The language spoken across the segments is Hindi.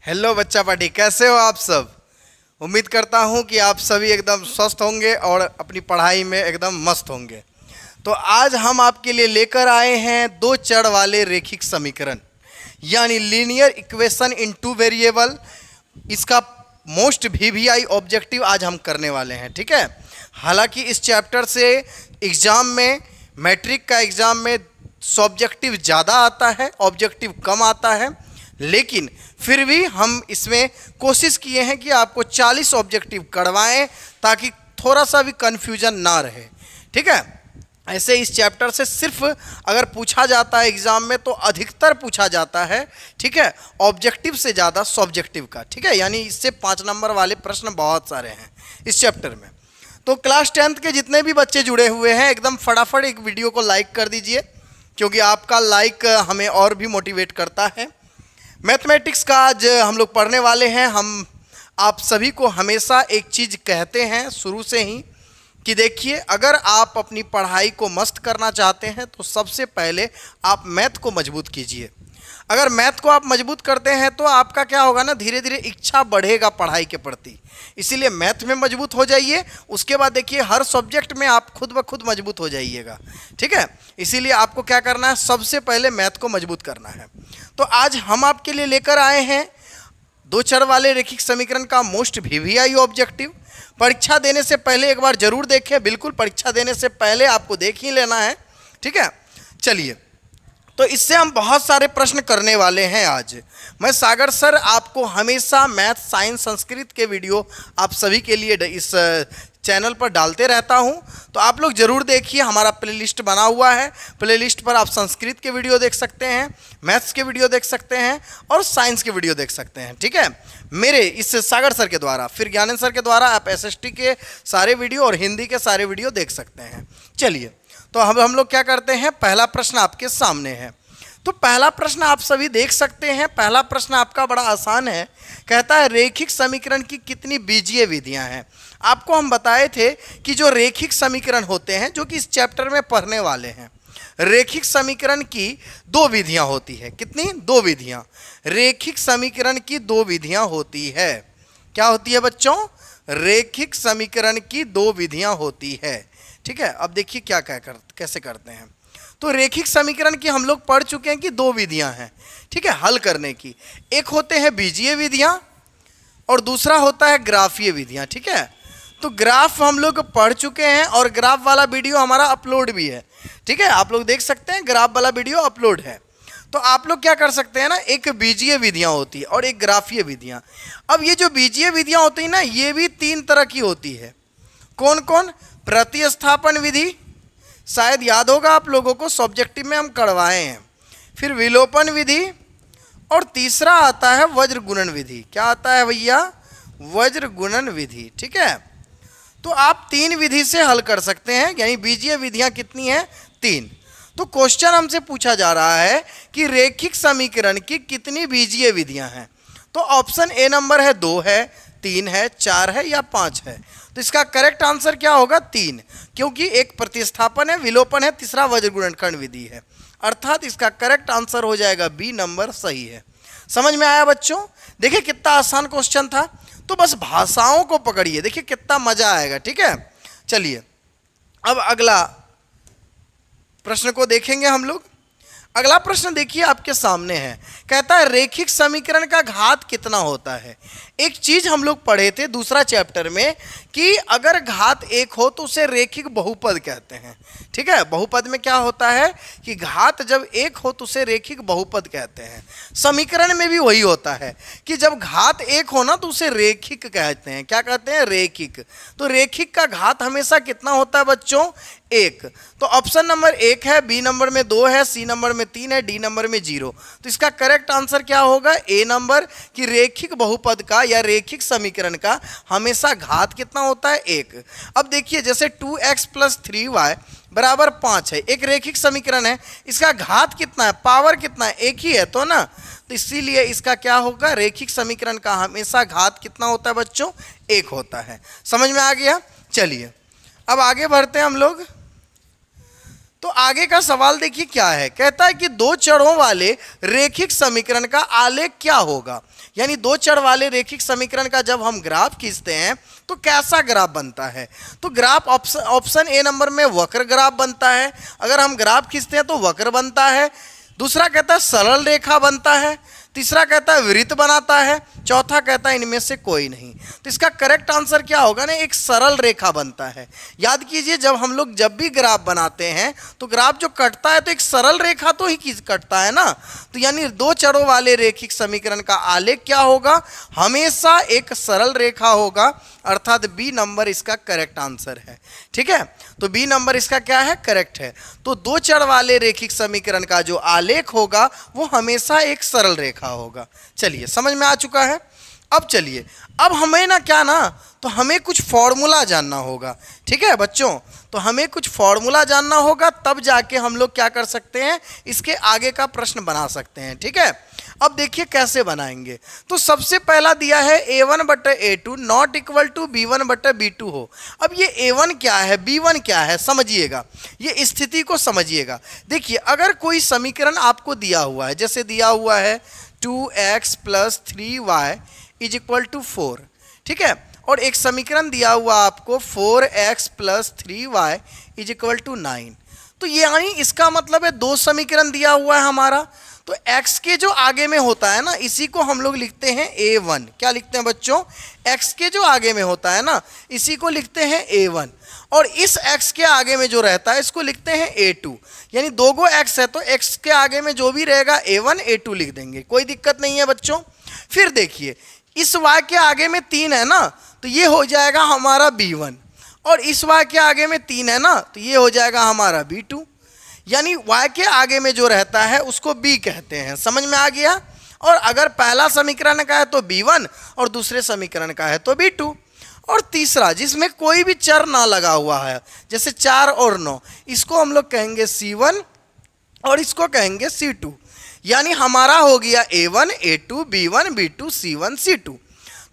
हेलो बच्चा पार्टी, कैसे हो आप सब। उम्मीद करता हूँ कि आप सभी एकदम स्वस्थ होंगे और अपनी पढ़ाई में एकदम मस्त होंगे। तो आज हम आपके लिए लेकर आए हैं दो चर वाले रेखिक समीकरण यानी linear equation in two variable. इसका मोस्ट वीवीआई ऑब्जेक्टिव आज हम करने वाले हैं, ठीक है। हालांकि इस चैप्टर से एग्ज़ाम में, मैट्रिक का एग्ज़ाम में सब्जेक्टिव ज़्यादा आता है, ऑब्जेक्टिव कम आता है, लेकिन फिर भी हम इसमें कोशिश किए हैं कि आपको 40 ऑब्जेक्टिव करवाएं ताकि थोड़ा सा भी कन्फ्यूजन ना रहे, ठीक है। ऐसे इस चैप्टर से सिर्फ अगर पूछा जाता है एग्ज़ाम में तो अधिकतर पूछा जाता है, ठीक है, ऑब्जेक्टिव से ज़्यादा सब्जेक्टिव का, ठीक है। यानी इससे 5 नंबर वाले प्रश्न बहुत सारे हैं इस चैप्टर में। तो क्लास 10th के जितने भी बच्चे जुड़े हुए हैं एकदम फटाफट एक वीडियो को लाइक कर दीजिए, क्योंकि आपका लाइक हमें और भी मोटिवेट करता है। मैथमेटिक्स का आज हम लोग पढ़ने वाले हैं। हम आप सभी को हमेशा एक चीज़ कहते हैं शुरू से ही कि देखिए, अगर आप अपनी पढ़ाई को मस्त करना चाहते हैं तो सबसे पहले आप मैथ को मजबूत कीजिए। अगर मैथ को आप मजबूत करते हैं तो आपका क्या होगा ना, धीरे धीरे इच्छा बढ़ेगा पढ़ाई के प्रति। इसीलिए मैथ में मजबूत हो जाइए, उसके बाद देखिए हर सब्जेक्ट में आप खुद ब खुद मजबूत हो जाइएगा, ठीक है। इसीलिए आपको क्या करना है, सबसे पहले मैथ को मजबूत करना है। तो आज हम आपके लिए लेकर आए हैं दो चर वाले रेखिक समीकरण का मोस्ट वीवीआई ऑब्जेक्टिव। परीक्षा देने से पहले एक बार जरूर देखें, बिल्कुल परीक्षा देने से पहले आपको देख ही लेना है, ठीक है। चलिए, तो इससे हम बहुत सारे प्रश्न करने वाले हैं आज। मैं सागर सर आपको हमेशा मैथ, साइंस, संस्कृत के वीडियो आप सभी के लिए इस चैनल पर डालते रहता हूं, तो आप लोग ज़रूर देखिए। हमारा प्लेलिस्ट बना हुआ है, प्लेलिस्ट पर आप संस्कृत के वीडियो देख सकते हैं, मैथ्स के वीडियो देख सकते हैं और साइंस के वीडियो देख सकते हैं, ठीक है। मेरे इस सागर सर के द्वारा, फिर ज्ञानेंद्र सर के द्वारा आप एसएसटी के सारे वीडियो और हिंदी के सारे वीडियो देख सकते हैं। चलिए, तो हम लोग क्या करते हैं, पहला प्रश्न आपके सामने है। तो पहला प्रश्न आप सभी देख सकते हैं। पहला प्रश्न आपका बड़ा आसान है, कहता है रेखिक समीकरण की कितनी बीजीय विधियां हैं। आपको हम बताए थे कि जो रेखिक समीकरण होते हैं, जो कि इस चैप्टर में पढ़ने वाले हैं, रेखिक समीकरण की 2 विधियां होती है। कितनी? 2 विधियां। रेखिक समीकरण की 2 विधियां होती है। क्या होती है बच्चों? रेखिक समीकरण की 2 विधियां होती है, ठीक है। अब देखिए कैसे करते हैं। तो रेखिक समीकरण की हम लोग पढ़ चुके हैं कि 2 विधियां हैं, ठीक है, हल करने की। एक होते हैं बीजीय विधियां और दूसरा होता है ग्राफीय विधियां, ठीक है। तो ग्राफ हम लोग पढ़ चुके हैं और ग्राफ वाला वीडियो हमारा अपलोड भी है, ठीक है। आप लोग देख सकते हैं, ग्राफ वाला वीडियो अपलोड है। तो आप लोग क्या कर सकते हैं ना, एक बीजीय विधियां होती है और एक ग्राफीय विधियां। अब ये जो बीजीय विधियां होती है ना, ये भी 3 तरह की होती है। कौन कौन? प्रतिस्थापन विधि, शायद याद होगा आप लोगों को, सब्जेक्टिव में हम करवाए हैं। फिर विलोपन विधि और तीसरा आता है वज्र गुणन विधि। क्या आता है भैया? वज्र गुणन विधि, ठीक है। तो आप 3 विधि से हल कर सकते हैं, यानी बीजीय विधियां कितनी हैं? 3। तो क्वेश्चन हमसे पूछा जा रहा है कि रेखिक समीकरण की कितनी बीजीय विधियां हैं। तो ऑप्शन ए नंबर है 2 है, 3 है, 4 है या 5 है। तो इसका करेक्ट आंसर क्या होगा? 3, क्योंकि एक प्रतिस्थापन है, विलोपन है, तीसरा वज्र गुणनखंड विधि है। अर्थात इसका करेक्ट आंसर हो जाएगा बी नंबर, सही है। समझ में आया बच्चों? देखिए कितना आसान क्वेश्चन था। तो बस भाषाओं को पकड़िए, देखिए कितना मजा आएगा, ठीक है। चलिए, अब अगला प्रश्न को देखेंगे हम लोग। अगला प्रश्न देखिए आपके सामने है, कहता है रेखिक समीकरण का घात कितना होता है। एक चीज हम लोग पढ़े थे दूसरा चैप्टर में कि अगर घात 1 हो तो उसे रेखिक बहुपद कहते हैं, ठीक है। बहुपद में क्या होता है कि घात जब 1 हो तो उसे रेखिक बहुपद कहते हैं। समीकरण में भी वही होता है कि जब घात 1 हो ना तो उसे रेखिक कहते हैं। क्या कहते हैं? रेखिक। तो रेखिक का घात हमेशा कितना होता है बच्चों? 1। तो ऑप्शन नंबर 1 है, बी नंबर में 2 है, सी नंबर में 3 है, डी नंबर में 0। तो इसका करेक्ट आंसर क्या होगा? ए नंबर, कि रेखिक बहुपद का या रेखिक समीकरण का हमेशा घात कितना होता है? 1। अब देखिए, जैसे 2x + 3y बराबर 5 है, एक रेखिक समीकरण है, इसका घात कितना है? पावर कितना है? 1 ही है तो ना। तो इसीलिए इसका क्या होगा? रेखिक समीकरण का हमेशा घात कितना होता है बच्चों? 1 होता है। समझ में आ गया? चलिए, अब आगे बढ़ते हैं हम लोग। तो आगे का सवाल देखिए क्या है, कहता है कि दो चरों वाले रेखिक समीकरण का आलेख क्या होगा। यानी दो चर वाले रेखिक समीकरण का जब हम ग्राफ खींचते हैं तो कैसा ग्राफ बनता है। तो ग्राफ ऑप्शन ए नंबर में वक्र ग्राफ बनता है, अगर हम ग्राफ खींचते हैं तो वक्र बनता है। दूसरा कहता है सरल रेखा बनता है, तीसरा कहता है वृत्त बनाता है, चौथा कहता है इनमें से कोई नहीं। तो इसका करेक्ट आंसर क्या होगा ना, एक सरल रेखा बनता है। याद कीजिए जब हम लोग जब भी ग्राफ बनाते हैं तो ग्राफ जो कटता है तो एक सरल रेखा तो ही कटता है ना। तो यानी दो चरों वाले रेखिक समीकरण का आलेख क्या होगा, हमेशा एक सरल रेखा होगा, अर्थात बी नंबर इसका करेक्ट आंसर है। ठीक है, तो बी नंबर इसका क्या है, करेक्ट है। तो दो चर वाले रेखिक समीकरण का जो आलेख होगा वो हमेशा एक सरल रेखा होगा। चलिए समझ में आ चुका है। अब चलिए, अब हमें ना क्या ना, तो हमें कुछ फॉर्मूला जानना होगा। ठीक है बच्चों, तो हमें कुछ फॉर्मूला जानना होगा, तब जाके हम लोग क्या कर सकते हैं, इसके आगे का प्रश्न बना सकते हैं। ठीक है, अब देखिए कैसे बनाएंगे। तो सबसे पहला दिया है a1/a2 not equal to b1/b2 हो। अब ये a1 क्या है, b1 क्या है, समझिएगा, ये स्थिति को समझिएगा। देखिए अगर कोई समीकरण आपको दिया हुआ है, जैसे दिया हुआ है 2x + 3y = 4, ठीक है, और एक समीकरण दिया हुआ आपको 4x + 3y = 9। तो ये यानी इसका मतलब है दो समीकरण दिया हुआ है हमारा, तो x के जो आगे में होता है ना, इसी को हम लोग लिखते हैं a1। क्या लिखते हैं बच्चों, x के जो आगे में होता है ना, इसी को लिखते हैं a1, और इस x के आगे में जो रहता है इसको लिखते हैं a2। यानी दो गो x है तो x के आगे में जो भी रहेगा a1 a2 लिख देंगे, कोई दिक्कत नहीं है बच्चों। फिर देखिए इस y के आगे में 3 है ना, तो ये हो जाएगा हमारा b1, और इस y के आगे में 3 है ना, तो ये हो जाएगा हमारा b2। यानी y के आगे में जो रहता है उसको b कहते हैं, समझ में आ गया। और अगर पहला समीकरण का है तो b1 और दूसरे समीकरण का है तो b2, और तीसरा जिसमें कोई भी चर ना लगा हुआ है, जैसे 4 और 9, इसको हम लोग कहेंगे c1 और इसको कहेंगे c2। यानी हमारा हो गया a1 a2 b1 b2 c1 c2।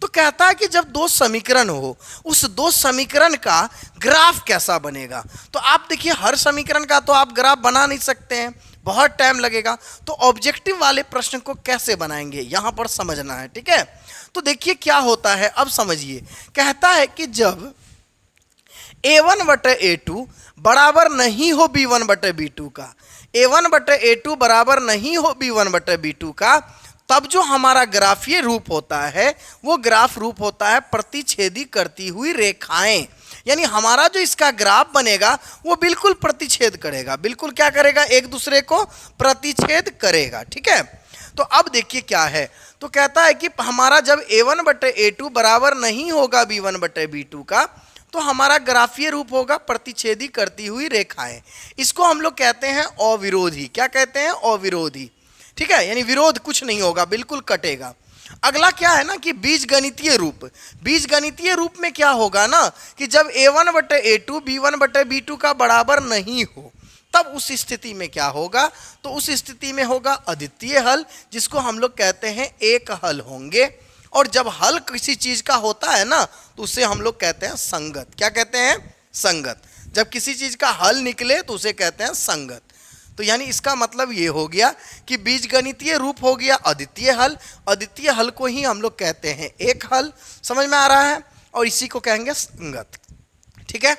तो कहता है कि जब दो समीकरण हो, उस दो समीकरण का ग्राफ कैसा बनेगा। तो आप देखिए हर समीकरण का तो आप ग्राफ बना नहीं सकते हैं, बहुत टाइम लगेगा। तो ऑब्जेक्टिव वाले प्रश्न को कैसे बनाएंगे यहाँ पर समझना है। ठीक है, तो देखिए क्या होता है, अब समझिए। कहता है कि जब a1/a2 बराबर नहीं हो b1/b2 का, a1/a2 बराबर नहीं हो b1/b2 का, तब जो हमारा ग्राफीय रूप होता है वो ग्राफ रूप होता है प्रतिच्छेदी करती हुई रेखाएं। यानी हमारा जो इसका ग्राफ बनेगा वो बिल्कुल प्रतिच्छेद करेगा, बिल्कुल क्या करेगा, एक दूसरे को प्रतिच्छेद करेगा। ठीक है, तो अब देखिए क्या है, तो कहता है कि हमारा जब a1/a2 बराबर नहीं होगा b1/b2 का, तो हमारा ग्राफीय रूप होगा प्रतिच्छेदी करती हुई रेखाएं। इसको हम लोग कहते हैं अविरोधी। क्या कहते हैं, अविरोधी। ठीक है, यानी विरोध कुछ नहीं होगा, बिल्कुल कटेगा। अगला क्या है ना कि बीजगणितीय रूप। बीजगणितीय रूप में क्या होगा ना कि जब a1/a2 b1/b2 का बराबर नहीं हो, तब उस स्थिति में क्या होगा, तो उस स्थिति में होगा अद्वितीय हल, जिसको हम लोग कहते हैं एक हल होंगे। और जब हल किसी चीज का होता है ना तो उसे हम लोग कहते हैं संगत। क्या कहते हैं, संगत। जब किसी चीज का हल निकले तो उसे कहते हैं संगत। तो यानी इसका मतलब ये हो गया कि बीजगणितीय रूप हो गया अद्वितीय हल, अद्वितीय हल को ही हम लोग कहते हैं एक हल। समझ में आ रहा है, और इसी को कहेंगे संगत। ठीक है,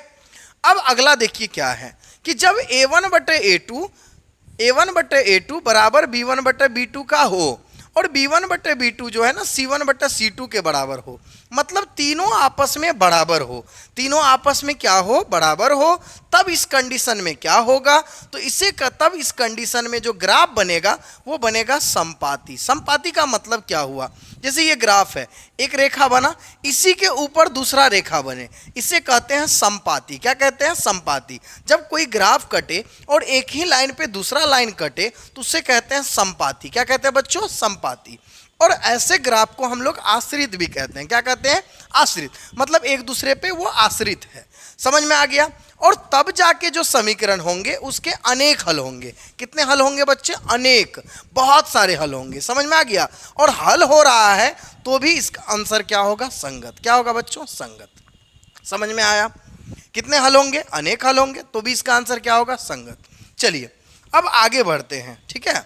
अब अगला देखिए क्या है कि जब a1/a2 बराबर b1/b2 का हो, और b1/b2 जो है ना c1/c2 के बराबर हो, मतलब तीनों आपस में बराबर हो, तीनों आपस में क्या हो, बराबर हो, तब इस कंडीशन में क्या होगा, तो इसे तब इस कंडीशन में जो ग्राफ बनेगा वो बनेगा संपाती। संपाती का मतलब क्या हुआ, जैसे ये ग्राफ है, एक रेखा बना, इसी के ऊपर दूसरा रेखा बने, इसे कहते हैं संपाती। क्या कहते हैं, संपाती। जब कोई ग्राफ कटे और एक ही लाइन पे दूसरा लाइन कटे तो उसे कहते हैं संपाती। क्या कहते हैं बच्चों, संपाती। और ऐसे ग्राफ को हम लोग आश्रित भी कहते हैं। क्या कहते हैं, आश्रित, मतलब एक दूसरे पे वो आश्रित है। समझ में आ गया। और तब जाके जो समीकरण होंगे उसके अनेक हल होंगे। कितने हल होंगे बच्चे, अनेक, बहुत सारे हल होंगे। समझ में आ गया। और हल हो रहा है तो भी इसका आंसर क्या होगा, संगत। क्या होगा बच्चों, संगत। समझ में आया, कितने हल होंगे, अनेक हल होंगे, तो भी इसका आंसर क्या होगा, संगत। चलिए अब आगे बढ़ते हैं, ठीक है।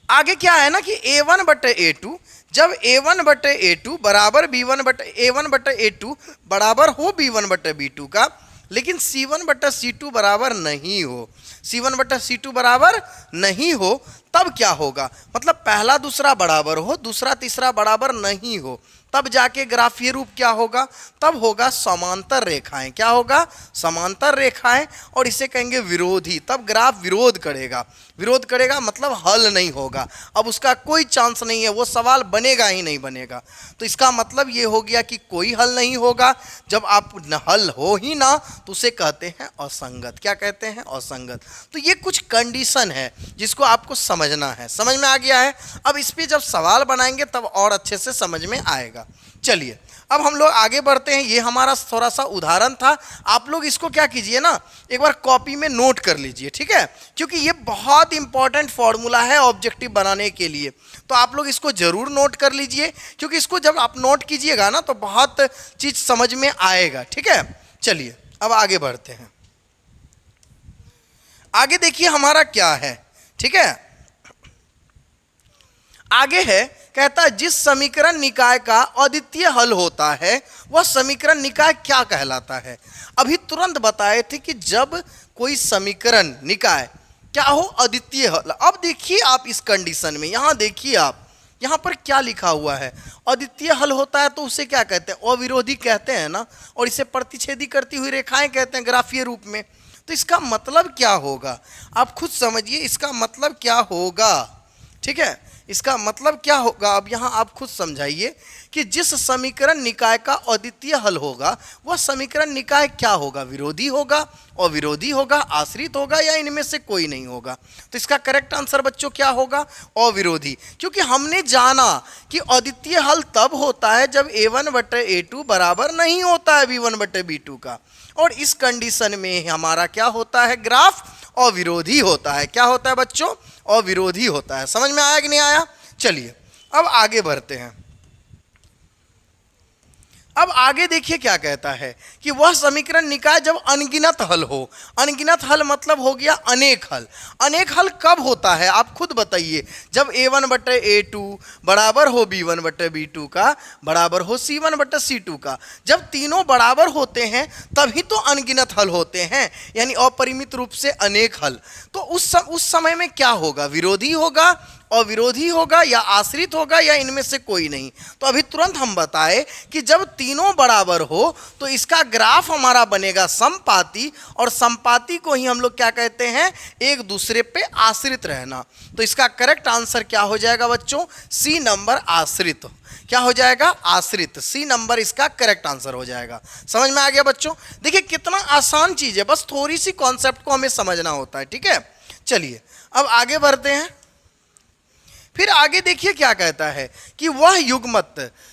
आगे क्या है ना कि a1 बटे a2, जब a1 बटे a2 बराबर b1 बटे a1 बटे a2 बराबर हो b1 बटे b2 का, लेकिन c1 बटा c2 बराबर नहीं हो, c1 बटा c2 बराबर नहीं हो, तब क्या होगा, मतलब पहला दूसरा बराबर हो, दूसरा तीसरा बराबर नहीं हो, तब जाके ग्राफीय रूप क्या होगा, तब होगा समांतर रेखाएं। क्या होगा, समांतर रेखाएं, और इसे कहेंगे विरोधी। तब ग्राफ विरोध करेगा, विरोध करेगा मतलब हल नहीं होगा, अब उसका कोई चांस नहीं है, वो सवाल बनेगा ही नहीं बनेगा। तो इसका मतलब ये हो गया कि कोई हल नहीं होगा। जब आप हल हो ही ना तो उसे कहते हैं असंगत। क्या कहते हैं, असंगत। तो ये कुछ कंडीशन है जिसको आपको समझना है। समझ में आ गया है। अब इस पे जब सवाल बनाएंगे तब और अच्छे से समझ में आएगा। चलिए अब हम लोग आगे बढ़ते हैं। ये हमारा थोड़ा सा उदाहरण था, आप लोग इसको क्या कीजिए ना, एक बार कॉपी में नोट कर लीजिए, ठीक है, क्योंकि ये बहुत इंपॉर्टेंट फॉर्मूला है ऑब्जेक्टिव बनाने के लिए। तो आप लोग इसको जरूर नोट कर लीजिए, क्योंकि इसको जब आप नोट कीजिएगा ना तो बहुत चीज समझ में आएगा, ठीक है। चलिए अब आगे बढ़ते हैं। आगे देखिए हमारा क्या है, ठीक है। आगे है, कहता है जिस समीकरण निकाय का अद्वितीय हल होता है वह समीकरण निकाय क्या कहलाता है। अभी तुरंत बताए थे कि जब कोई समीकरण निकाय क्या हो, अद्वितीय हल। अब देखिए आप इस कंडीशन में, यहां देखिए आप, यहां पर क्या लिखा हुआ है, अद्वितीय हल होता है तो उसे क्या कहते हैं, अविरोधी कहते हैं ना, और इसे प्रतिच्छेदी करती हुई रेखाएं कहते हैं ग्राफीय रूप में। तो इसका मतलब क्या होगा, आप खुद समझिए इसका मतलब क्या होगा, ठीक है, इसका मतलब क्या होगा। अब यहाँ आप खुद समझाइए कि जिस समीकरण निकाय का अद्वितीय हल होगा वह समीकरण निकाय क्या होगा, विरोधी होगा, अविरोधी होगा, आश्रित होगा, या इनमें से कोई नहीं होगा। तो इसका करेक्ट आंसर बच्चों क्या होगा, अविरोधी। क्योंकि हमने जाना कि अद्वितीय हल तब होता है जब a1 बटे a2 बराबर नहीं होता है b1 बटे b2 का, और इस कंडीशन में हमारा क्या होता है, ग्राफ अविरोधी होता है। क्या होता है बच्चों, अविरोधी होता है। समझ में आया कि नहीं आया। चलिए अब आगे बढ़ते हैं। अब आगे देखिए क्या कहता है कि वह समीकरण निकाय जब अनगिनत हल हो। अनगिनत हल मतलब हो गया अनेक हल। अनेक हल कब होता है आप खुद बताइए, जब a1 बटे a2 बराबर हो b1 बटे b2 का, बराबर हो c1 बटे c2 का। जब तीनों बराबर होते हैं तभी तो अनगिनत हल होते हैं, यानी अपरिमित रूप से अनेक हल। तो उस समय में क्या होगा, विरोधी होगा, अविरोधी होगा, या आश्रित होगा, या इनमें से कोई नहीं। तो अभी तुरंत हम बताए कि जब तीनों बराबर हो तो इसका ग्राफ हमारा बनेगा समपाती, और समपाती को ही हम लोग क्या कहते हैं, एक दूसरे पे आश्रित रहना। तो इसका करेक्ट आंसर क्या हो जाएगा बच्चों, सी नंबर, आश्रित। क्या हो जाएगा, आश्रित। सी नंबर इसका करेक्ट आंसर हो जाएगा। समझ में आ गया बच्चों। देखिए कितना आसान चीज है, बस थोड़ी सी कॉन्सेप्ट को हमें समझना होता है, ठीक है। चलिए अब आगे बढ़ते हैं। फिर आगे देखिए क्या कहता है कि वह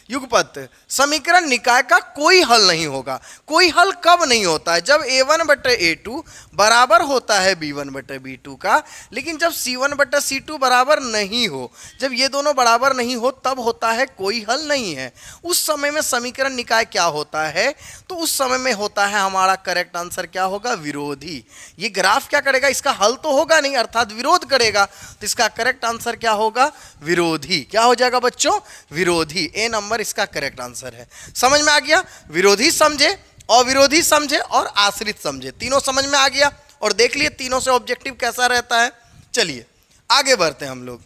युगपत समीकरण निकाय का कोई हल नहीं होगा। कोई हल कब नहीं होता है, जब a1 बटे a2 बराबर होता है b1 बटे b2 का, लेकिन जब c1 बटे c2 बराबर नहीं हो, जब ये दोनों बराबर नहीं हो तब होता है कोई हल नहीं है। उस समय में समीकरण निकाय क्या होता है, तो उस समय में होता है हमारा करेक्ट आंसर क्या होगा, विरोधी। ये ग्राफ क्या करेगा, इसका हल तो होगा नहीं, अर्थात विरोध करेगा। तो इसका करेक्ट आंसर क्या होगा, विरोधी। क्या हो जाएगा बच्चों, विरोधी। ए नंबर इसका करेक्ट आंसर है। समझ में आ गया। विरोधी समझे, अविरोधी समझे और आश्रित समझे, तीनों समझ में आ गया। और देख लिए तीनों से ऑब्जेक्टिव कैसा रहता है। चलिए आगे बढ़ते हैं हम लोग।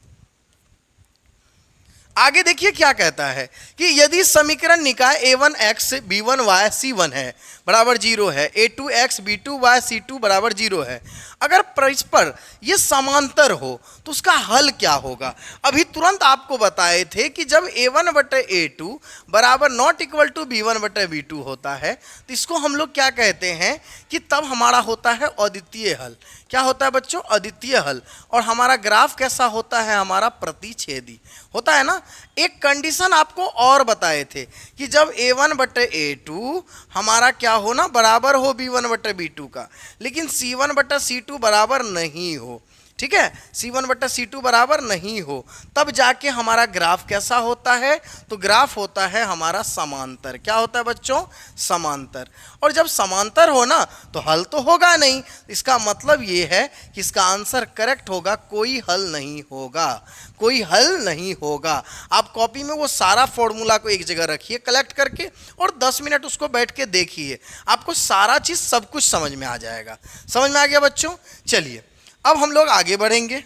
आगे देखिए क्या कहता है कि यदि समीकरण निकाय a1x b1y c1 है बराबर 0 है, a2x b2y c2 बराबर 0 है, अगर परस्पर ये समांतर हो तो उसका हल क्या होगा। अभी तुरंत आपको बताए थे कि जब a1 बटे a2 बराबर नॉट इक्वल टू b1 बटे b2 होता है तो इसको हम लोग क्या कहते हैं कि तब हमारा होता है अद्वितीय हल। क्या होता है बच्चों, अद्वितीय हल। और हमारा ग्राफ कैसा होता है, हमारा प्रतिच्छेदी होता है ना। एक कंडीशन आपको और बताए थे कि जब a1 बटे a2 हमारा क्या हो ना, बराबर हो b1 बटे b2 का, लेकिन c1 बटे c2 बराबर नहीं हो, ठीक है, C1/C2 बराबर नहीं हो, तब जाके हमारा ग्राफ कैसा होता है, तो ग्राफ होता है हमारा समांतर। क्या होता है बच्चों, समांतर। और जब समांतर हो ना तो हल तो होगा नहीं, इसका मतलब ये है कि इसका आंसर करेक्ट होगा, कोई हल नहीं होगा, कोई हल नहीं होगा। आप कॉपी में वो सारा फॉर्मूला को एक जगह रखिए कलेक्ट करके और 10 मिनट उसको बैठ के देखिए, आपको सारा चीज़ सब कुछ समझ में आ जाएगा। समझ में आ गया बच्चों? चलिए अब हम लोग आगे बढ़ेंगे।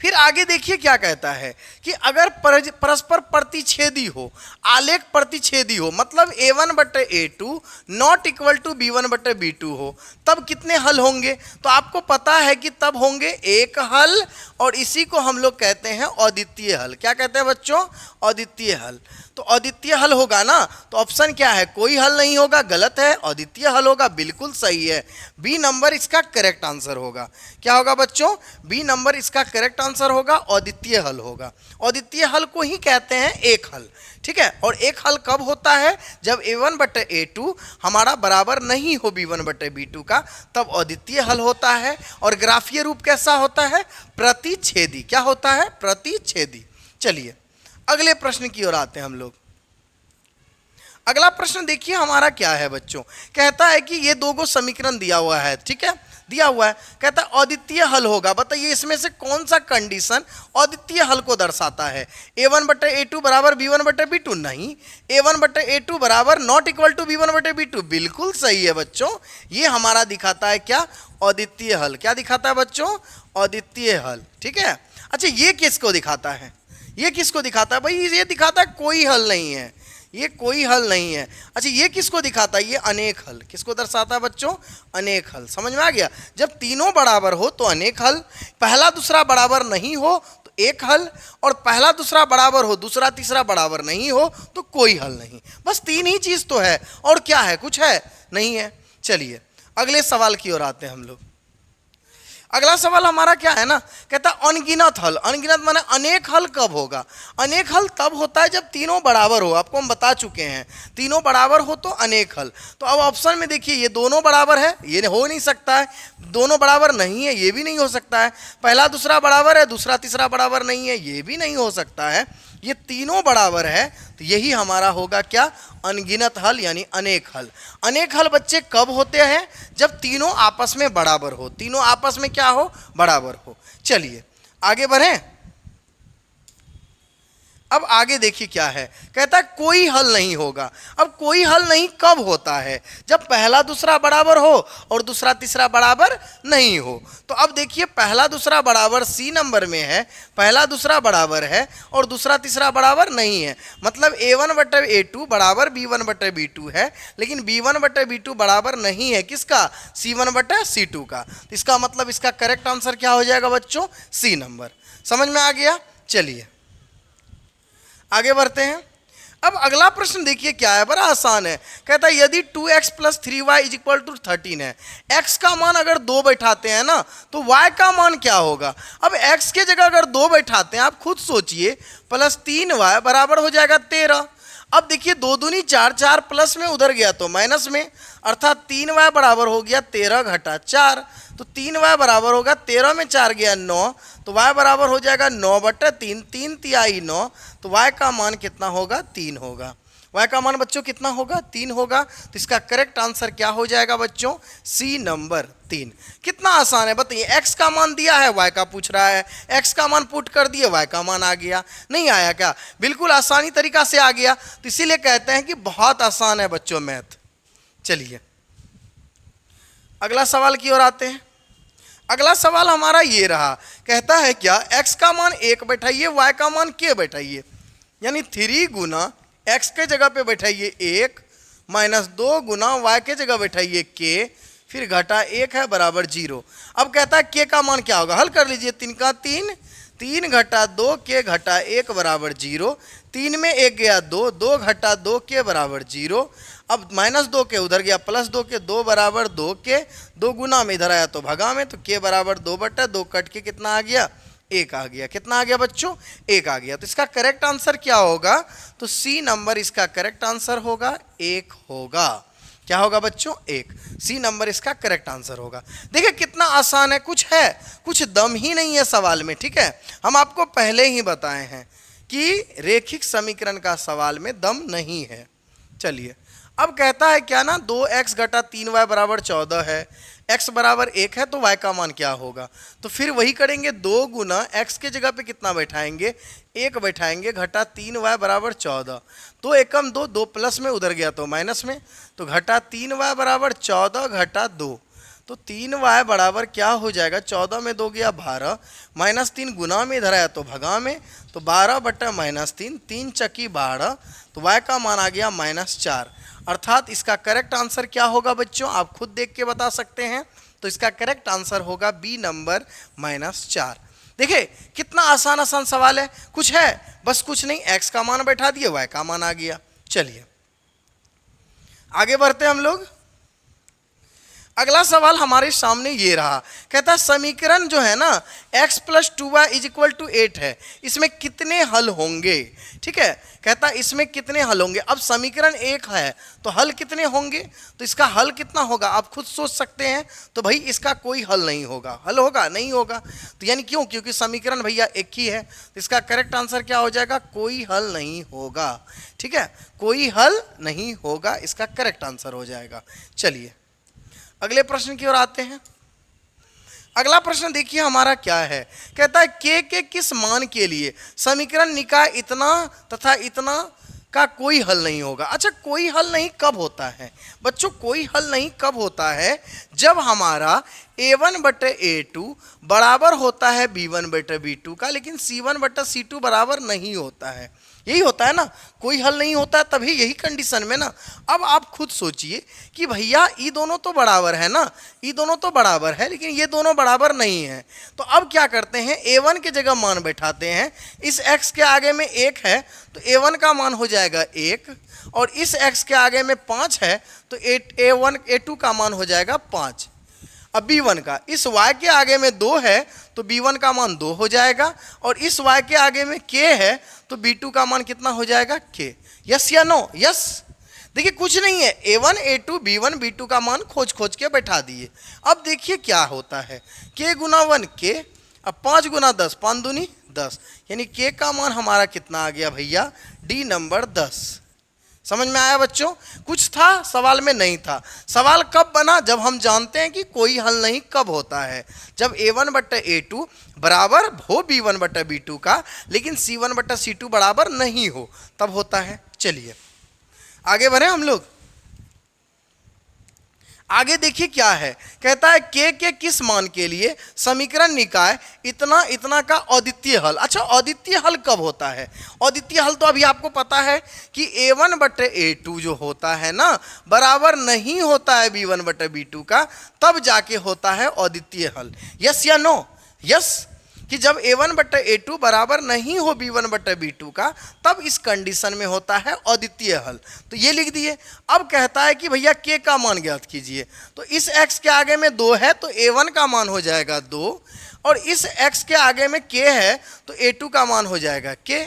फिर आगे देखिए क्या कहता है कि अगर परस्पर प्रतिच्छेदी हो, आलेख प्रतिच्छेदी हो, मतलब A1/A2 not equal to B1/B2 हो, तब कितने हल होंगे? तो आपको पता है कि तब होंगे एक हल, और इसी को हम लोग कहते हैं अद्वितीय हल। क्या कहते हैं बच्चों? अद्वितीय हल। तो अद्वितीय हल होगा ना, तो ऑप्शन क्या है, कोई हल नहीं होगा, गलत है, अद्वितीय हल होगा, बिल्कुल सही है। बी नंबर इसका करेक्ट आंसर होगा। क्या होगा बच्चों? बी नंबर इसका करेक्ट आंसर होगा, अद्वितीय हल होगा। अद्वितीय हल को ही कहते हैं एक हल, ठीक है। और एक हल कब होता है? जब A1/A2 हमारा बराबर नहीं हो B1/B2 का, तब अद्वितीय हल होता है। और ग्राफीय रूप कैसा होता है? प्रतिच्छेदी। क्या होता है? प्रतिच्छेदी। चलिए अगले प्रश्न की ओर आते हैं हम लोग। अगला प्रश्न देखिए हमारा क्या है बच्चों, कहता है कि ये दो गो समीकरण दिया हुआ है, ठीक है, दिया हुआ है, कहता है अद्वितीय हल होगा। बताइए इसमें से कौन सा कंडीशन अद्वितीय हल को दर्शाता है? A1/A2 बराबर B1/B2 नहीं, A1/A2 बराबर नॉट इक्वल टू B1/B2 बिल्कुल सही है बच्चों। ये हमारा दिखाता है क्या? अद्वितीय हल। क्या दिखाता है बच्चों? अद्वितीय हल, ठीक है। अच्छा ये किसको दिखाता है? ये किसको दिखाता है भाई? ये दिखाता है कोई हल नहीं है, ये कोई हल नहीं है। अच्छा ये किसको दिखाता है? ये अनेक हल। किसको दर्शाता है बच्चों? अनेक हल। समझ में आ गया? जब तीनों बराबर हो तो अनेक हल, पहला दूसरा बराबर नहीं हो तो एक हल, और पहला दूसरा बराबर हो, दूसरा तीसरा बराबर नहीं हो तो कोई हल नहीं। बस तीन ही चीज तो है, और क्या है? कुछ है नहीं है। चलिए अगले सवाल की ओर आते हैं हम लोग। अगला सवाल हमारा क्या है ना, कहता है अनगिनत हल। अनगिनत माने अनेक हल कब होगा? अनेक हल तब होता है जब तीनों बराबर हो। आपको हम बता चुके हैं, तीनों बराबर हो तो अनेक हल। तो अब ऑप्शन में देखिए, ये दोनों बराबर है, ये हो नहीं सकता है। दोनों बराबर नहीं है, ये भी नहीं हो सकता है। पहला दूसरा बराबर है, दूसरा तीसरा बराबर नहीं है, ये भी नहीं हो सकता है। ये तीनों बराबर है, तो यही हमारा होगा क्या? अनगिनत हल यानी अनेक हल। अनेक हल बच्चे कब होते हैं? जब तीनों आपस में बराबर हो। तीनों आपस में क्या हो? बराबर हो। चलिए आगे बढ़ें। अब आगे देखिए क्या है, कहता है कोई हल नहीं होगा। अब कोई हल नहीं कब होता है? जब पहला दूसरा बराबर हो और दूसरा तीसरा बराबर नहीं हो। तो अब देखिए पहला दूसरा बराबर सी नंबर में है, पहला दूसरा बराबर है और दूसरा तीसरा बराबर नहीं है, मतलब A1/A2 बराबर B1/B2 है, लेकिन B1/B2 बराबर नहीं है किसका? C1/C2 का। तो इसका मतलब इसका करेक्ट आंसर क्या हो जाएगा बच्चों? C number. समझ में आ गया? चलिए आगे बढ़ते हैं। अब अगला प्रश्न देखिए क्या है, बड़ा आसान है। कहता है यदि 2x + 3y = 13 है, x का मान अगर 2 बैठाते हैं ना तो y का मान क्या होगा? अब x के जगह अगर 2 बैठाते हैं, आप खुद सोचिए, +3y बराबर हो जाएगा 13। अब देखिए 2 दूनी 4, 4 प्लस में उधर गया तो माइनस में, अर्थात 3y बराबर हो गया 13 - 4। तो 3y बराबर होगा 13 में 4 गया 9, तो y बराबर हो जाएगा 9/3, 3 तिहाई 9। तो y का मान कितना होगा? 3 होगा। y का मान बच्चों कितना होगा? 3 होगा। तो इसका करेक्ट आंसर क्या हो जाएगा बच्चों? C number 3। कितना आसान है बताइए। x का मान दिया है, y का पूछ रहा है, x का मान पुट कर दिए, y का मान आ गया। नहीं आया क्या? बिल्कुल आसानी तरीका से आ गया। तो इसीलिए कहते हैं कि बहुत आसान है बच्चों मैथ। चलिए अगला सवाल की ओर आते हैं। अगला सवाल हमारा ये रहा, कहता है क्या? x का मान 1 बैठाइए, y का मान k बैठाइए, यानी 3 गुना x के जगह पे बैठाइए 1 -2 गुना y के जगह बैठाइए k, फिर घटा 1 है बराबर 0। अब कहता है k का मान क्या होगा? हल कर लीजिए। 3 का 3, 3 घटा 2 k घटा 1 बराबर 0। 3 में 1 गया 2, 2 घटा 2 k बराबर 0। अब -2 के उधर गया +2 के, 2 बराबर 2 के, 2 गुना में इधर आया तो भगा में, तो k बराबर 2/2 कट के कितना आ गया? 1 आ गया। कितना आ गया बच्चों? 1 आ गया। तो इसका करेक्ट आंसर क्या होगा? तो सी नंबर इसका करेक्ट आंसर होगा 1 होगा। क्या होगा बच्चों? 1। सी नंबर इसका करेक्ट आंसर होगा। देखिए कितना आसान है, कुछ दम ही नहीं है सवाल में। ठीक है, हम आपको पहले ही बताए हैं कि रेखिक समीकरण का सवाल में दम नहीं है। चलिए अब कहता है क्या ना, 2x घटा 3y बराबर 14 है, x बराबर 1 है, तो y का मान क्या होगा? तो फिर वही करेंगे, 2 गुना x के जगह पे कितना बैठाएंगे? 1 बैठाएंगे, घटा 3y बराबर 14। 2 एकम 2, 2 प्लस में उधर गया तो माइनस में, तो घटा 3y बराबर 14 घटा 2, तो 3y बराबर क्या हो जाएगा? 14 में 2 गया 12, -3 गुना में इधर आया तो भगा में, तो 12 बटा -3, 3 चकी 12, तो y का मान आ गया -4। अर्थात इसका करेक्ट आंसर क्या होगा बच्चों? आप खुद देख के बता सकते हैं। तो इसका करेक्ट आंसर होगा बी नंबर -4। देखिए कितना आसान आसान सवाल है, कुछ है बस कुछ नहीं, x का मान बैठा दिए, y का मान आ गया। चलिए आगे बढ़ते हैं हम लोग। अगला सवाल हमारे सामने ये रहा, कहता है समीकरण जो है ना x + 2y = 8 है, इसमें कितने हल होंगे? ठीक है, कहता है इसमें कितने हल होंगे। अब समीकरण 1 है तो हल कितने होंगे? तो इसका हल कितना होगा आप खुद सोच सकते हैं। तो भाई इसका कोई हल नहीं होगा। हल होगा? नहीं होगा। तो यानी क्यों? क्योंकि समीकरण भैया एक ही है। तो इसका करेक्ट आंसर क्या हो जाएगा? कोई हल नहीं होगा। ठीक है, कोई हल नहीं होगा, इसका करेक्ट आंसर हो जाएगा। चलिए अगले प्रश्न की ओर आते हैं। अगला प्रश्न देखिए हमारा क्या है, कहता है के किस मान के लिए समीकरण निकाय इतना तथा इतना का कोई हल नहीं होगा। अच्छा, कोई हल नहीं कब होता है बच्चों? कोई हल नहीं कब होता है? जब हमारा a1 बटे a2 बराबर होता है b1 बटे b2 का, लेकिन c1 बटे c2 बराबर नहीं होता है। यही होता है ना, कोई हल नहीं होता है तभी, यही कंडीशन में ना। अब आप खुद सोचिए कि भैया ये दोनों तो बराबर है ना, ये दोनों तो बराबर है, लेकिन ये दोनों बराबर नहीं है। तो अब क्या करते हैं, a1 की जगह मान बैठाते हैं। इस x के आगे में 1 है तो a1 का मान हो जाएगा 1, और इस x के आगे में 5 है तो a2 का मान हो जाएगा 5। अब b1 का इस y के आगे में 2 है तो b1 का मान 2 हो जाएगा, और इस y के आगे में k है तो b2 का मान कितना हो जाएगा? k। यस या नो? यस। देखिए कुछ नहीं है, a1 a2 b1 b2 का मान खोज खोज के बैठा दिए। अब देखिए क्या होता है, k गुना 1 k, अब 5 गुना 10, 5 दूनी 10, यानी k का मान हमारा कितना आ गया भैया? D number 10। समझ में आया बच्चों? कुछ था सवाल में? नहीं था। सवाल कब बना? जब हम जानते हैं कि कोई हल नहीं कब होता है, जब a1 बटे a2 बराबर हो b1 बटे b2 का, लेकिन c1 बटे c2 बराबर नहीं हो, तब होता है। चलिए आगे बढ़े हम लोग। आगे देखिए क्या है, कहता है के किस मान के लिए समीकरण निकाय इतना इतना का अद्वितीय हल। अच्छा, अद्वितीय हल कब होता है? अद्वितीय हल तो अभी आपको पता है कि a1 बटे a2 जो होता है ना बराबर नहीं होता है b1 बटे b2 का, तब जाके होता है अद्वितीय हल। यस या नो? यस, कि जब a1 बटे a2 बराबर नहीं हो b1 बटे b2 का, तब इस कंडीशन में होता है अद्वितीय हल। तो ये लिख दिए। अब कहता है कि भैया k का मान ज्ञात कीजिए। तो इस x के आगे में 2 है तो a1 का मान हो जाएगा 2, और इस x के आगे में k है तो a2 का मान हो जाएगा k,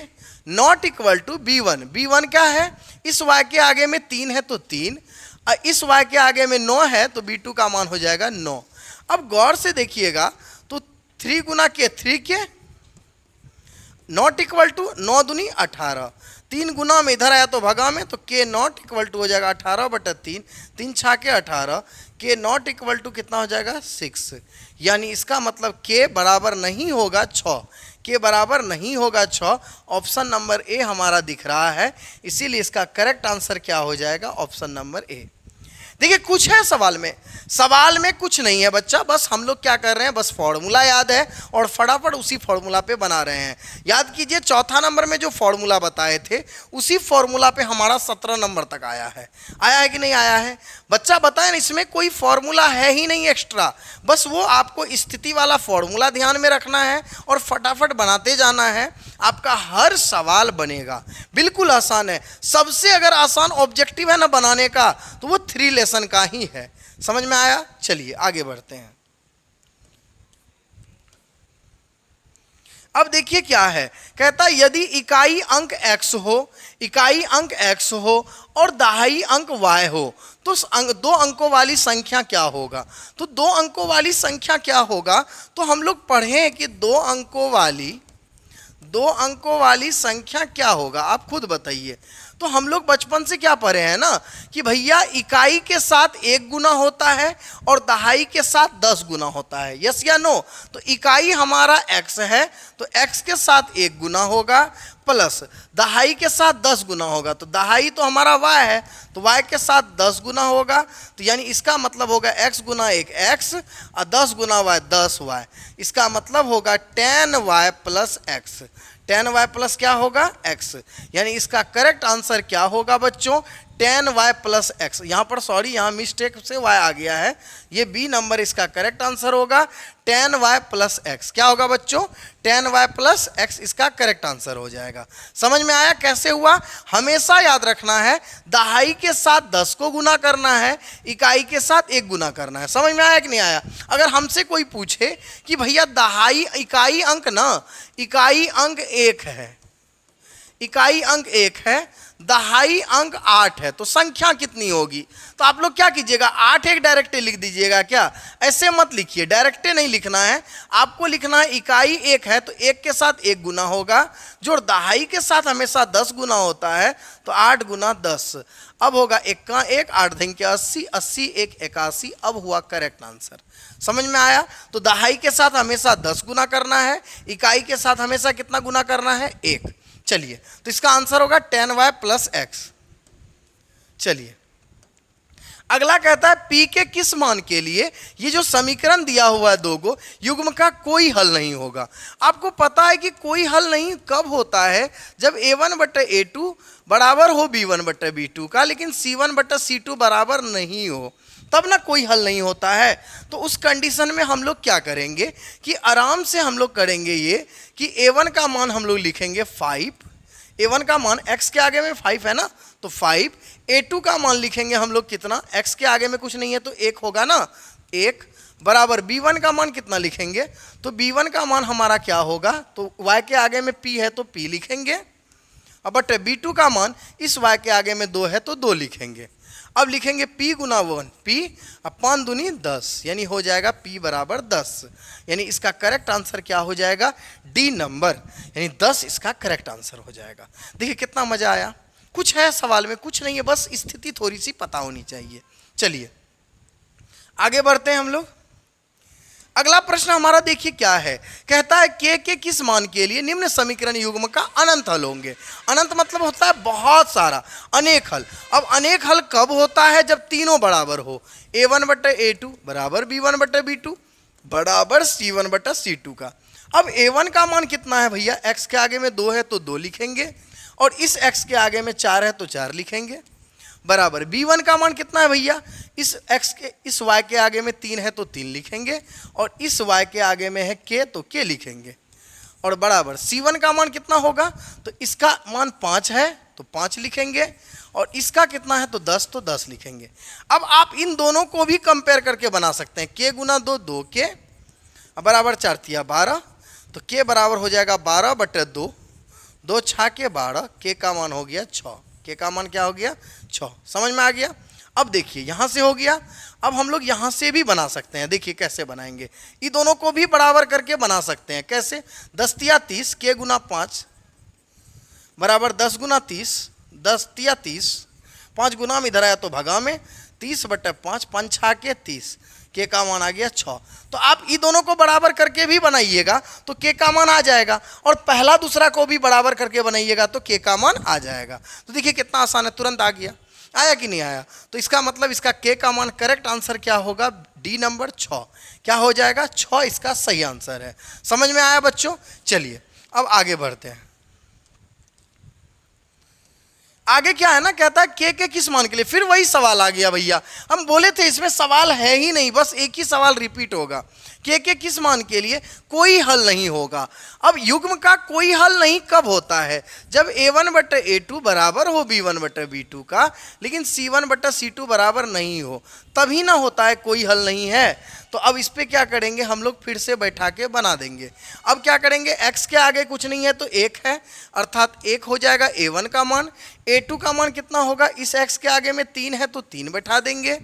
not equal to b1। b1 क्या है? इस y के आगे में 3 है तो 3, इस y के आगे में 9 है तो b2 का मान हो जाएगा 9। अब गौर से देखिएगा, 3 गुना के 3 के, नॉट इक्वल टू 9 दूनी 18, 3 गुना में इधर आया तो भगा में, तो के नॉट इक्वल टू हो जाएगा 18 बटा 3, 3 छाके 18, के नॉट इक्वल टू कितना हो जाएगा? 6। यानी इसका मतलब के बराबर नहीं होगा 6, के बराबर नहीं होगा 6। ऑप्शन नंबर ए हमारा दिख रहा है, इसीलिए इसका करेक्ट आंसर क्या हो जाएगा? Option number A. देखिए कुछ है सवाल में कुछ नहीं है बच्चा, बस हम लोग क्या कर रहे हैं, बस फॉर्मूला याद है और फटाफट उसी फॉर्मूला पे बना रहे हैं। याद कीजिए चौथा नंबर में जो फॉर्मूला बताए थे उसी फॉर्मूला पे हमारा 17 नंबर तक आया है कि नहीं आया है? बच्चा बताए ना, इसमें कोई फॉर्मूला है ही नहीं एक्स्ट्रा, बस वो आपको स्थिति वाला फॉर्मूला ध्यान में रखना है और फटाफट बनाते जाना है, आपका हर सवाल बनेगा। बिल्कुल आसान है, सबसे अगर आसान ऑब्जेक्टिव है ना बनाने का तो वो 3 लेसन का ही है। समझ में आया? चलिए आगे बढ़ते हैं। अब देखिए क्या है, कहता है यदि इकाई अंक x हो, इकाई अंक x हो और दहाई अंक y हो तो दो अंकों वाली संख्या क्या होगा। तो दो अंकों वाली संख्या क्या होगा, तो हम लोग पढ़े कि दो अंकों वाली संख्या क्या होगा, आप खुद बताइए। तो हम लोग बचपन से क्या पढ़े हैं ना कि भैया इकाई के साथ 1 गुना होता है और दहाई के साथ 10 गुना होता है, यस या नो। तो इकाई हमारा x है तो x के साथ 1 गुना होगा प्लस दहाई के साथ 10 गुना होगा, तो दहाई तो हमारा y है तो y के साथ 10 गुना होगा। तो यानी इसका मतलब होगा x गुना 1 x और 10 गुना y 10y, इसका मतलब होगा 10y plus x। 10y plus क्या होगा x, यानी इसका करेक्ट आंसर क्या होगा बच्चों 10y प्लस x। यहाँ पर सॉरी यहाँ मिस्टेक से y आ गया है, ये बी नंबर इसका करेक्ट आंसर होगा 10y प्लस x। क्या होगा बच्चों 10y प्लस x इसका करेक्ट आंसर हो जाएगा। समझ में आया कैसे हुआ। हमेशा याद रखना है दहाई के साथ 10 को गुना करना है, इकाई के साथ 1 गुना करना है। समझ में आया कि नहीं आया। अगर हमसे कोई पूछे कि भैया दहाई इकाई अंक ना इकाई अंक 1 है, इकाई अंक 1 है, दहाई अंक 8 है, तो संख्या कितनी होगी। तो आप लोग क्या कीजिएगा 8 एक डायरेक्ट लिख दीजिएगा, क्या ऐसे मत लिखिए, डायरेक्ट नहीं लिखना है आपको, लिखना है इकाई 1 है तो 1 के साथ 1 गुना होगा, जो दहाई के साथ हमेशा 10 गुना होता है तो 8 गुना 10। अब होगा 1 का 1 8 दिन के 80, 80 1 81, अब हुआ करेक्ट आंसर। समझ में आया। तो दहाई के साथ हमेशा 10 गुना करना है, इकाई के साथ हमेशा कितना गुना करना है 1। चलिए तो इसका आंसर होगा 10y प्लस x। चलिए अगला कहता है p के किस मान के लिए ये जो समीकरण दिया हुआ है दो गो युग्म का कोई हल नहीं होगा। आपको पता है कि कोई हल नहीं कब होता है, जब a1 बटे a2 बराबर हो b1 बटे b2 का, लेकिन c1 बटे c2 बराबर नहीं हो, तब ना कोई हल नहीं होता है। तो उस कंडीशन में हम लोग क्या करेंगे कि आराम से हम लोग करेंगे ये कि a1 का मान हम लोग लिखेंगे 5, a1 का मान x के आगे में 5 है ना तो 5, a2 का मान लिखेंगे हम लोग कितना, x के आगे में कुछ नहीं है तो 1 होगा ना 1, बराबर b1 का मान कितना लिखेंगे, तो b1 का मान हमारा क्या होगा, तो y के आगे में p है तो p लिखेंगे, अब बट b2 का मान इस y के आगे में 2 है तो 2 लिखेंगे। अब लिखेंगे p गुना 1 p, अब 5 दूनी 10, यानी हो जाएगा p बराबर 10, यानी इसका करेक्ट आंसर क्या हो जाएगा डी नंबर, यानी 10 इसका करेक्ट आंसर हो जाएगा। देखिए कितना मजा आया। कुछ है सवाल में, कुछ नहीं है, बस स्थिति थोड़ी सी पता होनी चाहिए। चलिए आगे बढ़ते हैं हम लोग। अगला प्रश्न हमारा देखिए क्या है, कहता है के किस मान के लिए निम्न समीकरण युग्म का अनंत हल होंगे। अनंत मतलब होता है बहुत सारा, अनेक हल। अब अनेक हल कब होता है, जब तीनों बराबर हो, a1 बटे a2 बराबर b1 बटे b2 बराबर c1 बटा c2 का। अब a1 का मान कितना है भैया, x के आगे में 2 है तो 2 लिखेंगे, और इस x के आगे में 4 है तो 4 लिखेंगे, बराबर b1 का मान कितना है भैया, इस y के आगे में 3 है तो 3 लिखेंगे, और इस y के आगे में है k तो k लिखेंगे, और बराबर c1 का मान कितना होगा, तो इसका मान 5 है तो 5 लिखेंगे, और इसका कितना है तो 10 तो 10 लिखेंगे। अब आप इन दोनों को भी कंपेयर करके बना सकते हैं, k गुना 2 2k बराबर 4 तिया 12, तो k बराबर हो जाएगा 12 बटे 2, 2 6 के 12, k का मान हो गया 6, k का मान क्या हो गया 6। समझ में आ गया। अब देखिए यहाँ से हो गया, अब हम लोग यहाँ से भी बना सकते हैं। देखिए कैसे बनाएंगे, ये दोनों को भी बराबर करके बना सकते हैं। कैसे, 10 तिया 30, k गुना 5 बराबर 10 गुना 30, 10 तिया 30, 5 गुना में इधर आया तो भगा में 30 बटे 5, 5 6 के 30, के का मान आ गया 6। तो आप ये दोनों को बराबर करके भी बनाइएगा तो के का मान आ जाएगा, और पहला दूसरा को भी बराबर करके बनाइएगा तो के का मान आ जाएगा। तो देखिए कितना आसान है, तुरंत आ गया। आया कि नहीं आया। तो इसका मतलब इसका के का मान करेक्ट आंसर क्या होगा, डी नंबर 6। क्या हो जाएगा 6 इसका सही आंसर है। समझ में आया बच्चों। चलिए अब आगे बढ़ते हैं। आगे क्या है ना, कहता है के किस मान के लिए, फिर वही सवाल आ गया भैया। हम बोले थे इसमें सवाल है ही नहीं, बस एक ही सवाल रिपीट होगा। के किस मान के लिए कोई हल नहीं होगा। अब युग्म का कोई हल नहीं कब होता है, जब a1 बटे a2 बराबर हो b1 बटे b2 का, लेकिन c1 बटे c2 बराबर नहीं हो, तभी ना होता है कोई हल नहीं है। तो अब इस पे क्या करेंगे हम लोग, फिर से बैठा के बना देंगे। अब क्या करेंगे, x के आगे कुछ नहीं है तो 1 है, अर्थात 1 हो जाएगा a1 का मान। a2 का मान कितना होगा, इस x के आगे में 3 है तो 3 बैठा देंगे।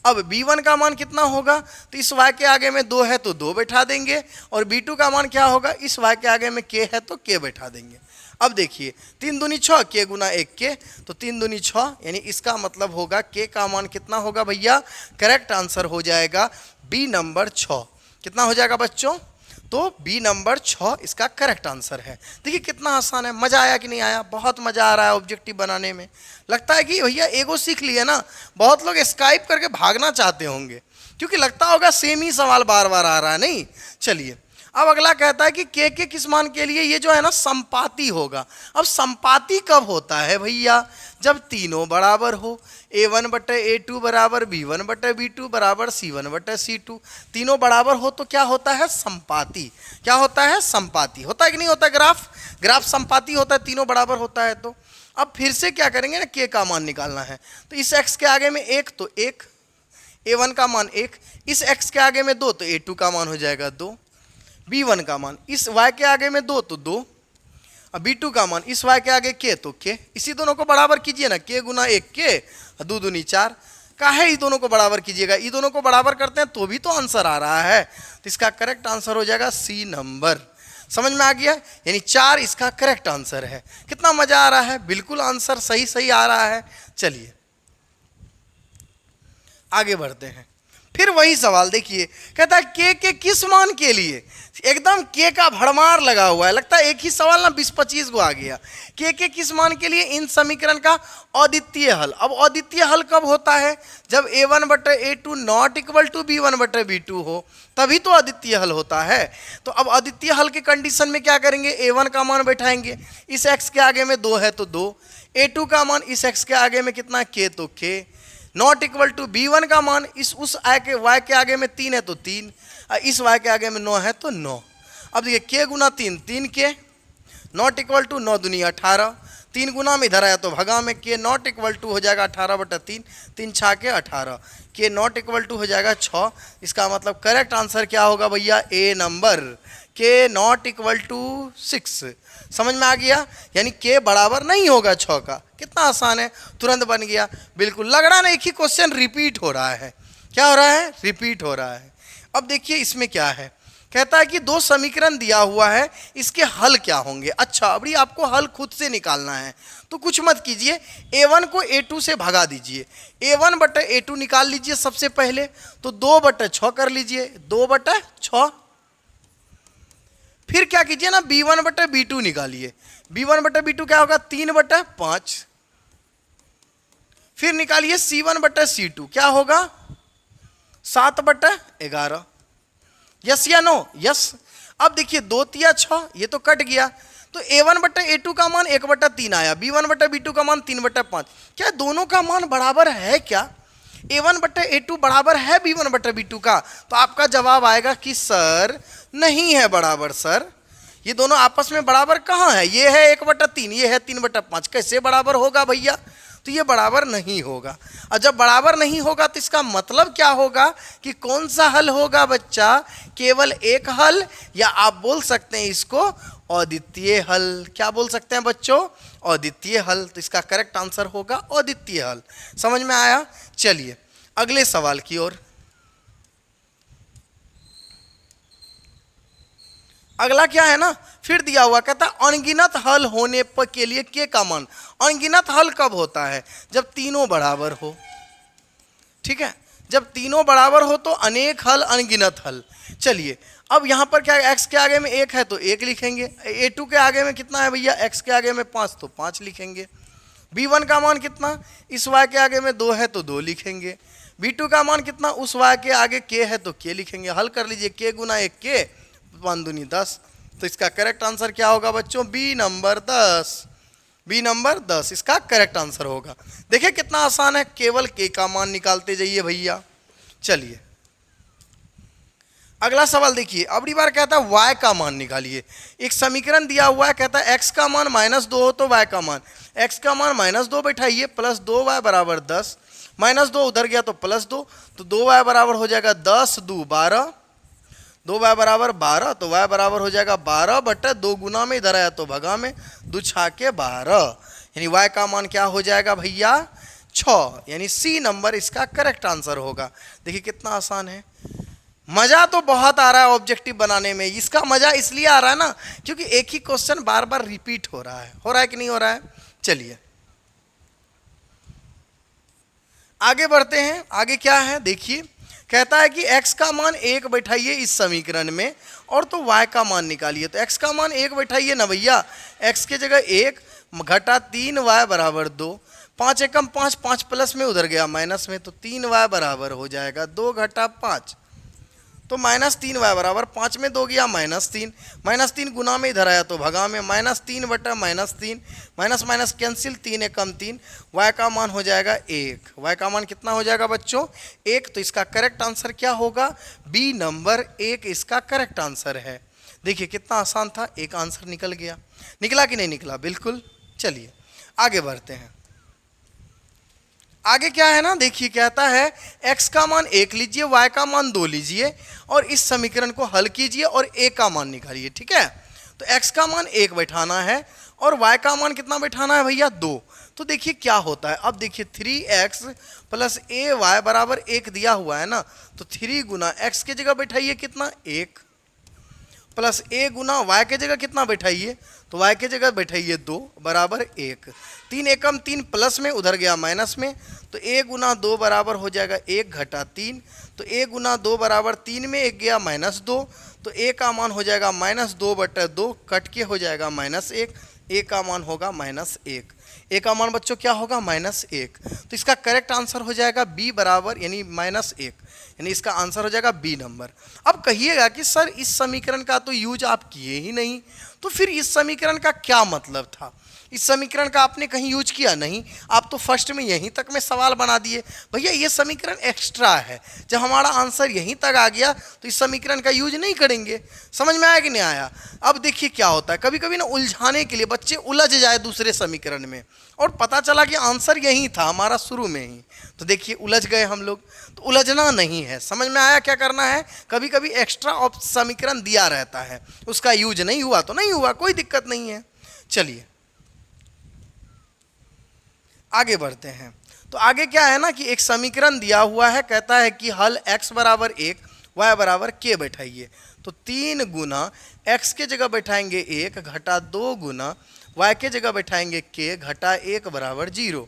अब b1 का मान कितना होगा, तो इस y के आगे में 2 है तो 2 बैठा देंगे। और b2 का मान क्या होगा, इस y के आगे में k है तो k बैठा देंगे। अब देखिए 3 दूनी 6, k गुना 1 k, तो 3 दूनी 6, यानी इसका मतलब होगा k का मान कितना होगा भैया, करेक्ट आंसर हो जाएगा बी नंबर 6। कितना हो जाएगा बच्चों, तो बी नंबर 6 इसका करेक्ट आंसर है। देखिए कितना आसान है, मज़ा आया कि नहीं आया, बहुत मज़ा आ रहा है ऑब्जेक्टिव बनाने में। लगता है कि भैया एगो सीख लिए ना, बहुत लोग स्काइप करके भागना चाहते होंगे क्योंकि लगता होगा सेम ही सवाल बार बार आ रहा है। नहीं, चलिए अब अगला कहता है कि के किस मान के लिए ये जो है ना संपाती होगा। अब संपाती कब होता है भैया, जब तीनों बराबर हो, a1 बटे a2 बराबर b1 बटे b2 बराबर c1 बटे c2, तीनों बराबर हो तो क्या होता है, संपाती। क्या होता है, संपाती। होता है कि नहीं होता, ग्राफ संपाती होता है, तीनों बराबर होता है। तो अब फिर से क्या करेंगे ना, के का मान निकालना है। तो इस x के आगे में 1 तो 1, a1 का मान 1, इस x के आगे में 2 तो a2 का मान हो जाएगा 2, b1 का मान इस y के आगे में 2 तो 2, अब b2 का मान इस y के आगे k तो k। इसी दोनों को बराबर कीजिए ना, k गुना 1 k, 2 दूनी 4। काहे इस दोनों को बराबर कीजिएगा, ये दोनों को बराबर करते हैं तो भी तो आंसर आ रहा है। तो इसका करेक्ट आंसर हो जाएगा सी नंबर। समझ में आ गया, यानी 4 इसका करेक्ट आंसर है। कितना मजा आ रहा है, बिल्कुल आंसर सही सही आ रहा है। चलिए आगे बढ़ते हैं। फिर वही सवाल देखिए, कहता है के किस मान के लिए, एकदम के का भड़मार लगा हुआ है। लगता है एक ही सवाल ना 20-25 को आ गया। के किस मान के लिए इन समीकरण का अद्वितीय हल। अब अद्वितीय हल कब होता है, जब a1 बटे a2 not equal to b1 बटे b2 हो, तभी तो अद्वितीय हल होता है। तो अब अद्वितीय हल के कंडीशन में क्या करेंगे, a1 का मान बैठाएंगे, इस x के आगे में 2 है तो 2, a2 का मान इस x के आगे में कितना k तो k, not equal to b1 का मान इस उस y के आगे में 3 है तो 3, इस y के आगे में 9 है तो 9। अब देखिए k गुना 3 3 k, नॉट इक्वल टू 9 दूनी 18, 3 गुना में इधर आया तो भगा में k नॉट इक्वल टू हो जाएगा 18 बटा 3, 3 छा के 18, k नॉट इक्वल टू हो जाएगा 6। इसका मतलब करेक्ट आंसर क्या होगा भैया, a number, k not equal to 6। समझ में आ गया, यानी k बराबर नहीं होगा 6 का। कितना आसान है, तुरंत बन गया। बिल्कुल लग रहा ना एक ही क्वेश्चन रिपीट हो रहा है। क्या हो रहा है, रिपीट हो रहा है। अब देखिए इसमें क्या है, कहता है कि 2 समीकरण दिया हुआ है, इसके हल क्या होंगे। अच्छा अभी आपको हल खुद से निकालना है, तो कुछ मत कीजिए, a1 को a2 से भगा दीजिए, a1 बटे a2 निकाल लीजिए सबसे पहले, तो 2 बटे 6 कर लीजिए, 2 बटे 6। फिर क्या कीजिए ना, b1 बटे b2 निकालिए, b1 बटे b2 क्या होगा, 3 बटे 5। फिर निकालिए c1 बटे c2, क्या होगा 7 बटे 11। यस या नो, यस। अब देखिए 2 तिया 6, ये तो कट गया, तो a1 बटे a2 का मान 1 बटा 3 आया, b1 बटे b2 का मान 3 बटे 5। क्या दोनों का मान बराबर है क्या, a1 बटे a2 बराबर है b1 बटे b2 का। तो आपका जवाब आएगा कि सर नहीं है बराबर। सर ये दोनों आपस में बराबर कहाँ है, ये है 1 बटा 3, ये है 3 बटा 5, कैसे बराबर होगा भैया। तो ये बराबर नहीं होगा, और जब बराबर नहीं होगा तो इसका मतलब क्या होगा कि कौन सा हल होगा बच्चा, केवल एक हल, या आप बोल सकते हैं इसको अद्वितीय हल। क्या बोल सकते हैं बच्चों, अद्वितीय हल। तो इसका करेक्ट आंसर होगा अद्वितीय हल। समझ में आया। चलिए अगले सवाल की ओर। अगला क्या है ना, फिर दिया हुआ, कहता है अनगिनत हल होने पर के लिए के का मान। अनगिनत हल कब होता है, जब तीनों बराबर हो। ठीक है, जब तीनों बराबर हो तो अनेक हल, अनगिनत हल। चलिए अब यहाँ पर क्या, x के आगे में 1 है तो 1 लिखेंगे, a2 के आगे में कितना है भैया, x के आगे में 5 तो 5 लिखेंगे, b1 का मान कितना, इस y के आगे में 2 है तो 2 लिखेंगे, b2 का मान कितना, उस y के आगे k है तो k लिखेंगे। हल कर लीजिए, k गुना 1 k, 5 दूनी 10। तो इसका करेक्ट आंसर क्या होगा बच्चों, बी नंबर 10। बी नंबर 10 इसका करेक्ट आंसर होगा। देखिए कितना आसान है, केवल के का मान निकालते जाइए भैया। चलिए अगला सवाल देखिए, अगली बार कहता है y का मान निकालिए। एक समीकरण दिया हुआ है, कहता है x का मान -2 हो तो y का मान, x का मान -2 बैठाइए, प्लस 2y बराबर 10, -2 उधर गया तो +2, तो 2y बराबर हो जाएगा 10 2 12, 2y बराबर 12, तो y बराबर हो जाएगा 12/2 गुना में इधर आया तो भगा में, 2 छाके 12, यानी y का मान क्या हो जाएगा भैया 6, यानी सी नंबर इसका करेक्ट आंसर होगा। देखिए कितना आसान है। मजा तो बहुत आ रहा है ऑब्जेक्टिव बनाने में, इसका मजा इसलिए आ रहा है ना क्योंकि एक ही क्वेश्चन बार बार रिपीट हो रहा है कि नहीं हो रहा है। चलिए आगे बढ़ते हैं। आगे क्या है देखिए, कहता है कि x का मान 1 बैठाइए इस समीकरण में और तो y का मान निकालिए। तो x का मान 1 बैठाइए ना भैया, x के जगह 1 घटा 3y बराबर 2, 5 एकम 5, 5 प्लस में उधर गया माइनस में, तो 3y बराबर हो जाएगा 2 घटा 5, तो -3y बराबर 5 में 2 गया -3, -3 गुना में इधर आया तो भगा में, -3 बटा -3, माइनस माइनस कैंसिल, 3 एकम 3, y का मान हो जाएगा 1। y का मान कितना हो जाएगा बच्चों 1, तो इसका करेक्ट आंसर क्या होगा बी नंबर 1 इसका करेक्ट आंसर है। देखिए कितना आसान था, एक आंसर निकल गया। निकला कि नहीं निकला, बिल्कुल। चलिए आगे बढ़ते हैं। आगे क्या है ना देखिए, कहता है x का मान 1 लीजिए, y का मान 2 लीजिए और इस समीकरण को हल कीजिए और a का मान निकालिए। ठीक है, तो x का मान 1 बैठाना है और y का मान कितना बैठाना है भैया 2। तो देखिए क्या होता है, अब देखिए 3x प्लस ay बराबर 1 दिया हुआ है ना, तो 3 गुना x के जगह बैठाइए कितना 1, प्लस a गुना y के जगह कितना बैठाइए, तो y के जगह बैठाइए 2 बराबर 1, 3 एकम 3 प्लस में उधर गया माइनस में, तो a गुना 2 बराबर हो जाएगा 1 घटा 3, तो a गुना 2 बराबर 3 में 1 गया -2, तो a का मान हो जाएगा -2/2, कट के हो जाएगा -1, a का मान होगा -1, a का मान बच्चों क्या होगा -1, तो इसका करेक्ट आंसर हो जाएगा b बराबर यानी -1, यानी इसका आंसर हो जाएगा बी नंबर। अब कहिएगा कि सर इस समीकरण का तो यूज आप किए ही नहीं, तो फिर इस समीकरण का क्या मतलब था, इस समीकरण का आपने कहीं यूज किया नहीं, आप तो फर्स्ट में यहीं तक में सवाल बना दिए। भैया ये समीकरण एक्स्ट्रा है, जब हमारा आंसर यहीं तक आ गया तो इस समीकरण का यूज नहीं करेंगे। समझ में आया कि नहीं आया। अब देखिए क्या होता है, कभी कभी ना उलझाने के लिए बच्चे उलझ जाए दूसरे समीकरण में और पता चला कि आंसर यही था हमारा शुरू में ही, तो देखिए उलझ गए हम लोग। तो उलझना नहीं है, समझ में आया क्या करना है। कभी कभी एक्स्ट्रा समीकरण दिया रहता है, उसका यूज नहीं हुआ तो नहीं हुआ, कोई दिक्कत नहीं है। चलिए आगे बढ़ते हैं। तो आगे क्या है ना कि एक समीकरण दिया हुआ है, कहता है कि हल x बराबर 1 y बराबर k बैठाइए। तो 3 गुना x के जगह बैठाएंगे 1 घटा 2 गुना y के जगह बैठाएंगे k घटा 1 बराबर 0,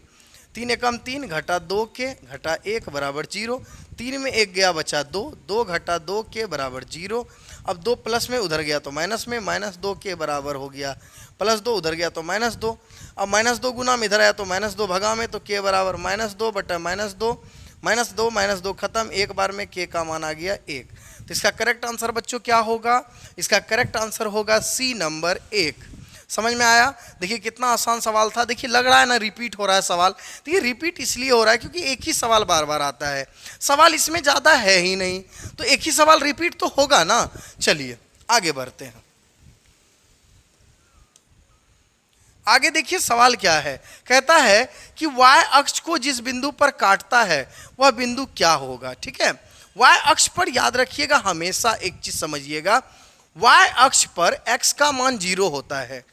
3 एकम 3 घटा 2 k घटा 1 बराबर 0, 3 में 1 गया बचा 2, 2 घटा 2 k बराबर 0। अब 2 प्लस में उधर गया तो माइनस में, -2 के बराबर हो गया, +2 उधर गया तो -2, अब -2 गुना में इधर आया तो -2 भगा में, तो k बराबर -2 बटा -2, -2 खत्म, एक बार में k का मान आ गया 1। तो इसका करेक्ट आंसर बच्चों क्या होगा, इसका करेक्ट आंसर होगा सी नंबर 1। समझ में आया। देखिए कितना आसान सवाल था। देखिए लग रहा है ना रिपीट हो रहा है सवाल, देखिए रिपीट इसलिए हो रहा है क्योंकि एक ही सवाल बार बार आता है, सवाल इसमें ज़्यादा है ही नहीं, तो एक ही सवाल रिपीट तो होगा ना। चलिए आगे बढ़ते हैं। आगे देखिए सवाल क्या है, कहता है कि y अक्ष को जिस बिंदु पर काटता है वह बिंदु क्या होगा। ठीक है, y अक्ष पर याद रखिएगा हमेशा एक चीज समझिएगा, y अक्ष पर x का मान 0 होता है,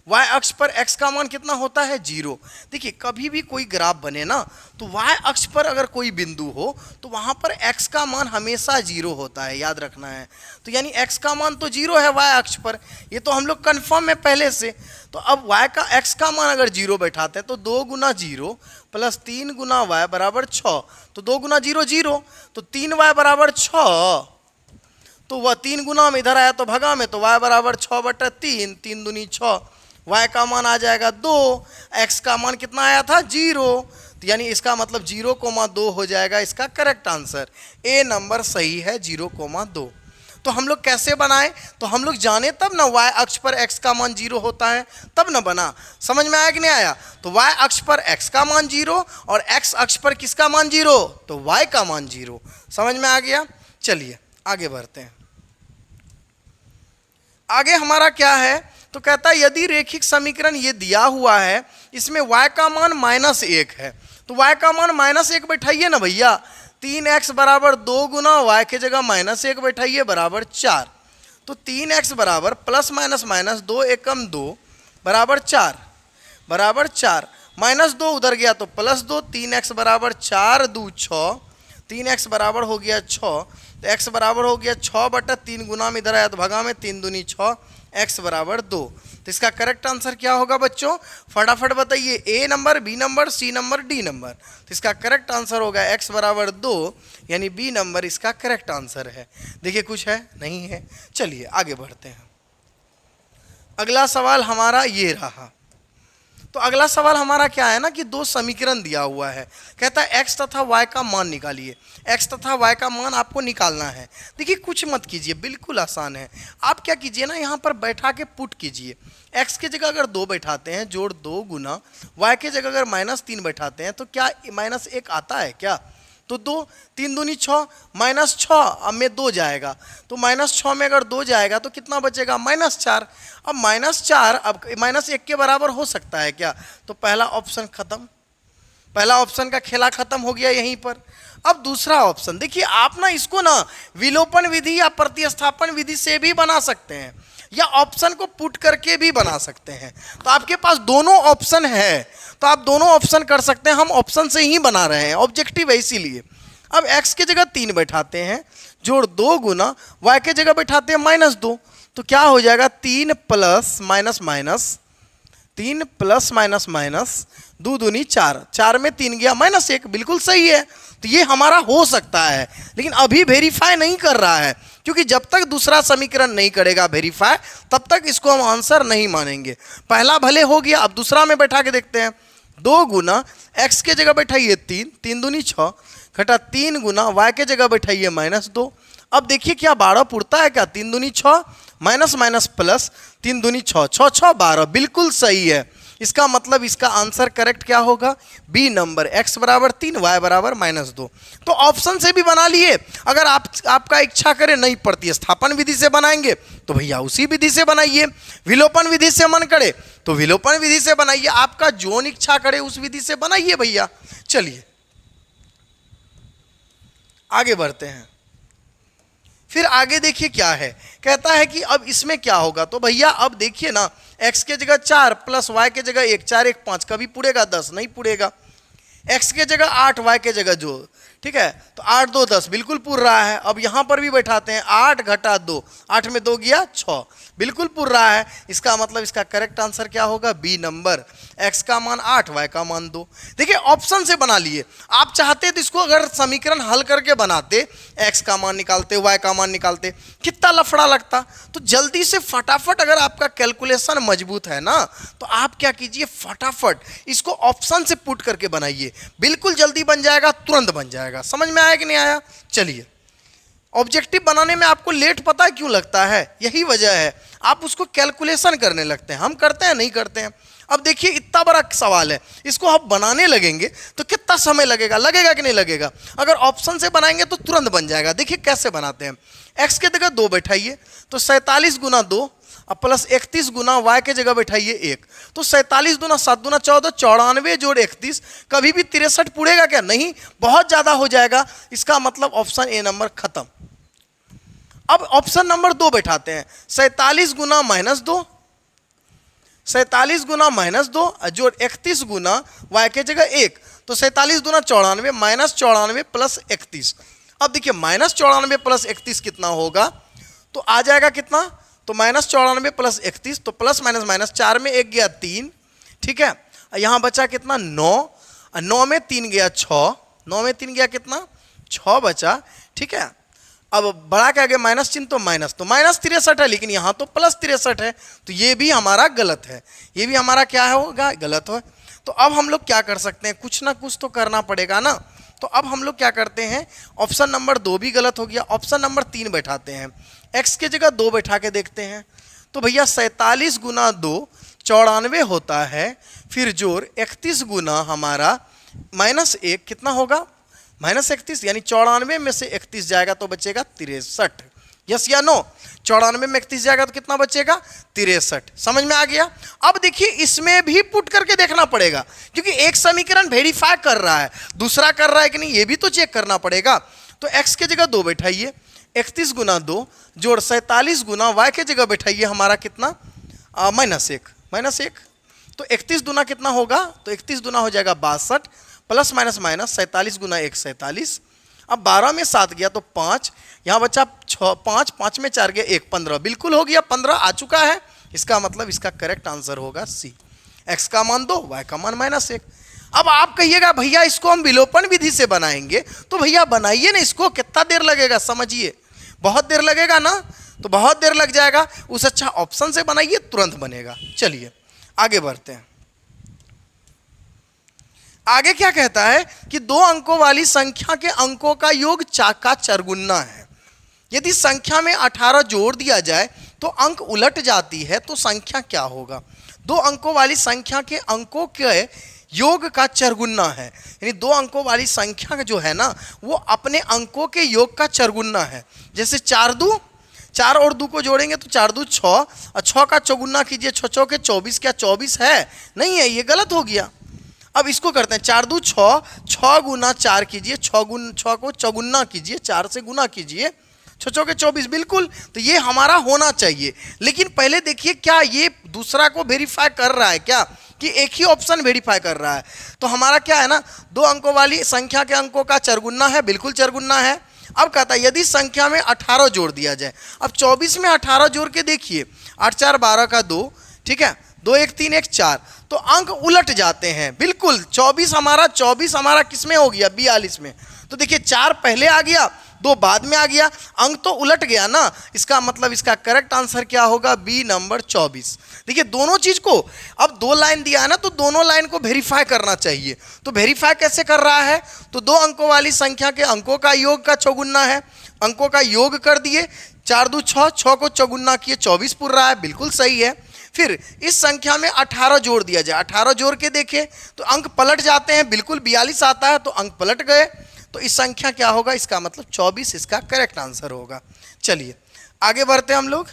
y अक्ष पर x का मान कितना होता है 0। देखिए कभी भी कोई ग्राफ बने ना तो y अक्ष पर अगर कोई बिंदु हो तो वहां पर x का मान हमेशा 0 होता है, याद रखना है। तो यानी x का मान तो 0 है y अक्ष पर, ये तो हम लोग कन्फर्म है पहले से। तो अब y का x का मान अगर 0 बैठाते हैं तो 2 गुना 0 प्लस 3 गुना y बराबर 6, तो 2 गुना 0 0, तो 3y बराबर 6, तो वह 3 गुना में इधर आया तो भगा में, तो y बराबर 6/3, 3 दूनी 6, y का मान आ जाएगा 2, x का मान कितना आया था 0, तो यानी इसका मतलब 0,2 हो जाएगा इसका करेक्ट आंसर। ए नंबर सही है 0,2। तो हम लोग कैसे बनाए, तो हम लोग जाने तब ना y अक्ष पर x का मान 0 होता है, तब ना बना। समझ में आया कि नहीं आया। तो y अक्ष पर x का मान 0 और x अक्ष पर किसका मान 0, तो y का मान 0। समझ में आ गया। चलिए आगे बढ़ते हैं। आगे हमारा क्या है, तो कहता है यदि रेखिक समीकरण ये दिया हुआ है, इसमें y का मान -1 है, तो y का मान -1 बैठाइए ना भैया। 3x बराबर 2 गुना y के जगह -1 बैठाइए बराबर 4। तो 3x बराबर प्लस माइनस माइनस 2 एकम 2 बराबर 4 -2 उधर गया तो +2। 3x बराबर 4 2 6, 3x बराबर हो गया 6। तो x बराबर हो गया 6/3 गुना में इधर आया तो भगा में 3 दूनी 6, x बराबर 2। तो इसका करेक्ट आंसर क्या होगा बच्चों, फटाफट बताइए। A number, B number, C number, D number. तो इसका करेक्ट आंसर होगा x बराबर 2, यानी B नंबर इसका करेक्ट आंसर है। देखिए कुछ है नहीं है, चलिए आगे बढ़ते हैं। अगला सवाल हमारा ये रहा। तो अगला सवाल हमारा क्या है ना कि दो समीकरण दिया हुआ है, कहता है x तथा y का मान निकालिए। x तथा y का मान आपको निकालना है। देखिए कुछ मत कीजिए, बिल्कुल आसान है। आप क्या कीजिए ना, यहाँ पर बैठा के पुट कीजिए। x की जगह अगर 2 बैठाते हैं जोड़ 2 गुना, y की जगह अगर -3 बैठाते हैं तो क्या -1 आता है क्या? तो 2, 3 दूनी 6, -6 अब में 2 जाएगा तो -6 में अगर 2 जाएगा तो कितना बचेगा, -4। अब -4 अब -1 के बराबर हो सकता है क्या? तो पहला ऑप्शन खत्म, पहला ऑप्शन का खेला खत्म हो गया यहीं पर। अब दूसरा ऑप्शन देखिए, आप ना इसको ना विलोपन विधि या प्रतिस्थापन विधि से भी बना सकते हैं या ऑप्शन को पुट करके भी बना सकते हैं। तो आपके पास दोनों ऑप्शन है, तो आप दोनों ऑप्शन कर सकते हैं। हम ऑप्शन से ही बना रहे हैं, ऑब्जेक्टिव है इसीलिए। अब x की जगह 3 बैठाते हैं जोड़ 2 गुना, y की जगह बैठाते हैं -2, तो क्या हो जाएगा 3 plus minus minus 3 plus minus minus 2 दूनी 4, 4 में 3 गया -1, बिल्कुल सही है। तो ये हमारा हो सकता है, लेकिन अभी वेरीफाई नहीं कर रहा है, क्योंकि जब तक दूसरा समीकरण नहीं करेगा वेरीफाई तब तक इसको हम आंसर नहीं मानेंगे। पहला भले हो गया, अब दूसरा में बैठा के देखते हैं। 2 गुना x के जगह बैठाइए 3, 3 दूनी 6 घटा 3 गुना y के जगह बैठाइए -2। अब देखिए क्या 12 पुरता है क्या? 3 दूनी 6 माइनस माइनस प्लस 3 दूनी 6, 6 6 12, बिल्कुल सही है। इसका मतलब इसका आंसर करेक्ट क्या होगा, बी नंबर, x बराबर 3 y बराबर -2। तो ऑप्शन से भी बना लिए। अगर आपका इच्छा करे नहीं प्रतिस्थापन विधि से बनाएंगे तो भैया उसी विधि से बनाइए, विलोपन विधि से मन करे तो विलोपन विधि से बनाइए, आपका जोन इच्छा करे उस विधि से बनाइए भैया। चलिए आगे बढ़ते हैं। फिर आगे देखिए क्या है, कहता है कि अब इसमें क्या होगा। तो भैया अब देखिए ना, x के जगह 4 प्लस y के जगह 1, 4 1 5, कभी पुड़ेगा 10 नहीं पुड़ेगा। x के जगह 8, y के जगह जो, ठीक है, तो 8 2 10, बिल्कुल पुर रहा है। अब यहाँ पर भी बैठाते हैं 8 घटा 2, 8 में 2 गया 6, बिल्कुल पुर रहा है। इसका मतलब इसका करेक्ट आंसर क्या होगा, बी नंबर, x का मान 8 y का मान 2। देखिए ऑप्शन से बना लिए। आप चाहते तो इसको अगर समीकरण हल करके बनाते, x का मान निकालते y का मान निकालते, कितना लफड़ा लगता। तो जल्दी से फटाफट, अगर आपका कैलकुलेशन मजबूत है ना तो आप क्या कीजिए, फटाफट इसको ऑप्शन से पुट करके बनाइए, बिल्कुल जल्दी बन जाएगा, तुरंत बन जाएगा। समझ में आया कि नहीं आया? चलिए, ऑब्जेक्टिव बनाने में आपको लेट पता है क्यों लगता है, यही वजह है, आप उसको कैलकुलेशन करने लगते हैं। हम करते हैं नहीं करते हैं। अब देखिए इतना बड़ा सवाल है, इसको आप बनाने लगेंगे तो कितना समय लगेगा, लगेगा कि नहीं लगेगा? अगर ऑप्शन से बनाएंगे तो तुरंत बन जाएगा। देखिए कैसे बनाते हैं, x के जगह 2 बैठाइए तो 47 गुना 2 अब प्लस 31 गुना y के जगह बैठाइए 1, तो 47 दूना 7 दूना 14, 94 जोड़ 31, कभी भी 63 पुड़ेगा क्या? नहीं, बहुत ज़्यादा हो जाएगा। इसका मतलब ऑप्शन ए नंबर खत्म। अब ऑप्शन नंबर 2 बैठाते हैं, 47 गुना -2, 47 गुना -2 जोड़ 31 गुना y के जगह 1, तो 47 दूना 94, -94 प्लस 31। अब देखिए -94 प्लस 31 कितना होगा, तो आ जाएगा कितना, तो -94 प्लस 31, तो प्लस माइनस माइनस 4 में 1 गया 3, ठीक है। यहाँ बचा कितना 9, 9 में 3 गया 6, 9 में 3 गया कितना 6 बचा, ठीक है। अब बढ़ा के आगे माइनस चिन्ह तो माइनस, तो -63 है, लेकिन यहाँ तो +63 है, तो ये भी हमारा गलत है, ये भी हमारा क्या होगा, गलत हो। तो अब हम लोग क्या कर सकते हैं, कुछ ना कुछ तो करना पड़ेगा ना। तो अब हम लोग क्या करते हैं, ऑप्शन नंबर 2 भी गलत हो गया, ऑप्शन नंबर 3 बैठाते हैं, x के जगह 2 बैठा के देखते हैं। तो भैया 47 गुना 2 94 होता है, फिर जोड़ 31 गुना हमारा -1 कितना होगा, -31, यानी 94 में से 31 जाएगा तो बचेगा 63, यस या नो? 94 में 31 जाएगा तो कितना बचेगा? 63। समझ में आ गया? अब देखिए इसमें भी पुट करके देखना पड़ेगा, क्योंकि एक समीकरण वेरीफाई कर रहा है, दूसरा कर रहा है कि नहीं, ये भी तो चेक करना पड़ेगा। तो x के जगह 2 बैठाइए, 31 गुना 2 जोड़ 47 गुना y के जगह बैठाइए हमारा कितना? -1। तो 31 दुना कितना होगा? तो 31 दुना हो जाएगा 62 प्लस माइनस 47 गुना 1 47। अब 12 में 7 गया तो 5, यहाँ बचा 5, 5 में 4 गया 1 15, बिल्कुल हो गया, 15 आ चुका है। इसका मतलब इसका करेक्ट आंसर होगा सी। x का मान 2, y का मान -1। अब आप कहिएगा भैया इसको हम विलोपन विधि से बनाएंगे, तो भैया बनाइए ना इसको, कितना देर लगेगा समझिए? बहुत देर लगेगा ना, तो बहुत देर लग जाएगा, उस अच्छा ऑप्शन से बनाइए, तुरंत बनेगा। चलिए आगे बढ़ते हैं। आगे क्या कहता है कि 2 अंकों वाली संख्या के अंकों का योग का चरगुना है। यदि संख्या में 18 जोड़ दिया जाए तो अंक उलट जाती है, तो संख्या क्या होगा? 2 अंकों वाली संख्या के अंकों के योग का चरगुना है, यानी 2 अंकों वाली संख्या जो है ना वो अपने अंकों के योग का चरगुना है। जैसे 4 और 2 को जोड़ेंगे तो 4 2 6, और 6 का चौगुना कीजिए, 6 6 के 24, क्या 24 है? नहीं है, ये गलत हो गया। अब इसको करते हैं 4 2 6, 6 गुना 4 कीजिए, 6 को चौगुना कीजिए, 4 से गुना कीजिए, 6 6 के 24, बिल्कुल। तो ये हमारा होना चाहिए, लेकिन पहले देखिए क्या ये दूसरा को वेरीफाई कर रहा है क्या, कि एक ही ऑप्शन वेरीफाई कर रहा है? तो हमारा क्या है ना, 2 अंकों वाली संख्या के अंकों का चरगुना है, बिल्कुल चरगुना है। अब कहता है यदि संख्या में 18 जोड़ दिया जाए, अब 24 में 18 जोड़ के देखिए, 8 4 12 का 2, ठीक है, 2 1 3 1 4, तो अंक उलट जाते हैं, बिल्कुल। 24 हमारा किस में हो गया? 42 में। तो देखिए 4 पहले आ गया, 2 बाद में आ गया, अंक तो उलट गया ना। इसका मतलब इसका करेक्ट आंसर क्या होगा? B number 24। देखिए दोनों चीज को, अब 2 लाइन दिया है ना, तो दोनों लाइन को वेरीफाई करना चाहिए। तो वेरीफाई कैसे कर रहा है? तो 2 अंकों वाली संख्या के अंकों का योग का चौगुना है, अंकों का योग कर दिए, 4 2 6, 6 को चौगुना किए, 24 पूर रहा है, बिल्कुल सही है। फिर इस संख्या में 18 जोड़ दिया जाए, 18 जोड़ के देखें तो अंक पलट जाते हैं, बिल्कुल 42 आता है, तो अंक पलट गए। तो इस संख्या क्या होगा? इसका मतलब 24 इसका करेक्ट आंसर होगा। चलिए आगे बढ़ते हैं हम लोग।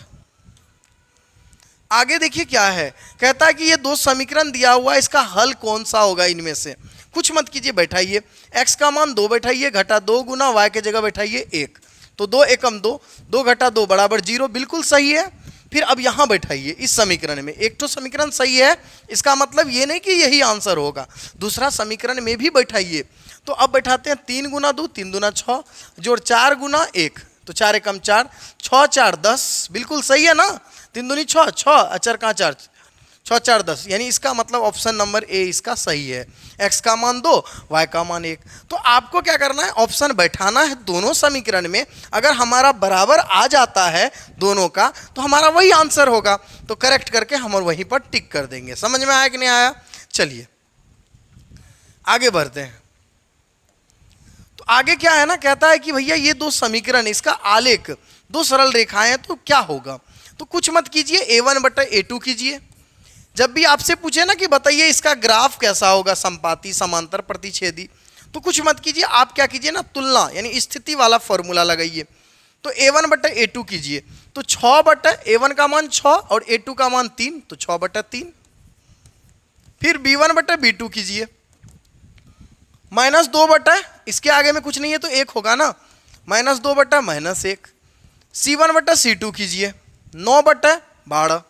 आगे देखिए क्या है, कहता है कि ये 2 समीकरण दिया हुआ है, इसका हल कौन सा होगा इनमें से? कुछ मत कीजिए, बैठाइए, x का मान 2 बैठाइए, घटा 2 गुना y के जगह बैठाइए 1, तो 2 एकम 2, 2 घटा 2 बराबर 0, बिल्कुल सही है। फिर अब यहाँ बैठाइए इस समीकरण में, एक तो समीकरण सही है, इसका मतलब ये नहीं कि यही आंसर होगा, दूसरा समीकरण में भी बैठाइए। तो अब बैठाते हैं 3 गुना 2 3 दूना 6, जोड़ 4 गुना 1, तो 4 एकम 4, 6 4 10, बिल्कुल सही है ना, 3 दूनी 6, 6 अचर का 4, 6 4 10, यानी इसका मतलब ऑप्शन नंबर ए इसका सही है। x का मान 2, y का मान 1। तो आपको क्या करना है? ऑप्शन बैठाना है दोनों समीकरण में, अगर हमारा बराबर आ जाता है दोनों का तो हमारा वही आंसर होगा, तो करेक्ट करके हम वहीं पर टिक कर देंगे। समझ में आया कि नहीं आया? चलिए आगे बढ़ते हैं। तो आगे क्या है ना, कहता है कि भैया ये 2 समीकरण, इसका आलेख 2 सरल रेखाएं, तो क्या होगा? तो कुछ मत कीजिए, a1 बटा a2 कीजिए। जब भी आपसे पूछे ना कि बताइए इसका ग्राफ कैसा होगा, संपाती समांतर प्रतिच्छेदी, तो कुछ मत कीजिए, आप क्या कीजिए ना, तुलना यानी स्थिति वाला फॉर्मूला लगाइए। तो a1 बटा a2 कीजिए, तो 6 बटा a1 का मान 6 और a2 का मान 3, तो 6 बटा 3। फिर b1 बटा b2 कीजिए, -2 बटा, इसके आगे में कुछ नहीं है तो 1 होगा ना, -2 बटा -1। c1 बटा c2 कीजिए, 9 बटा 12।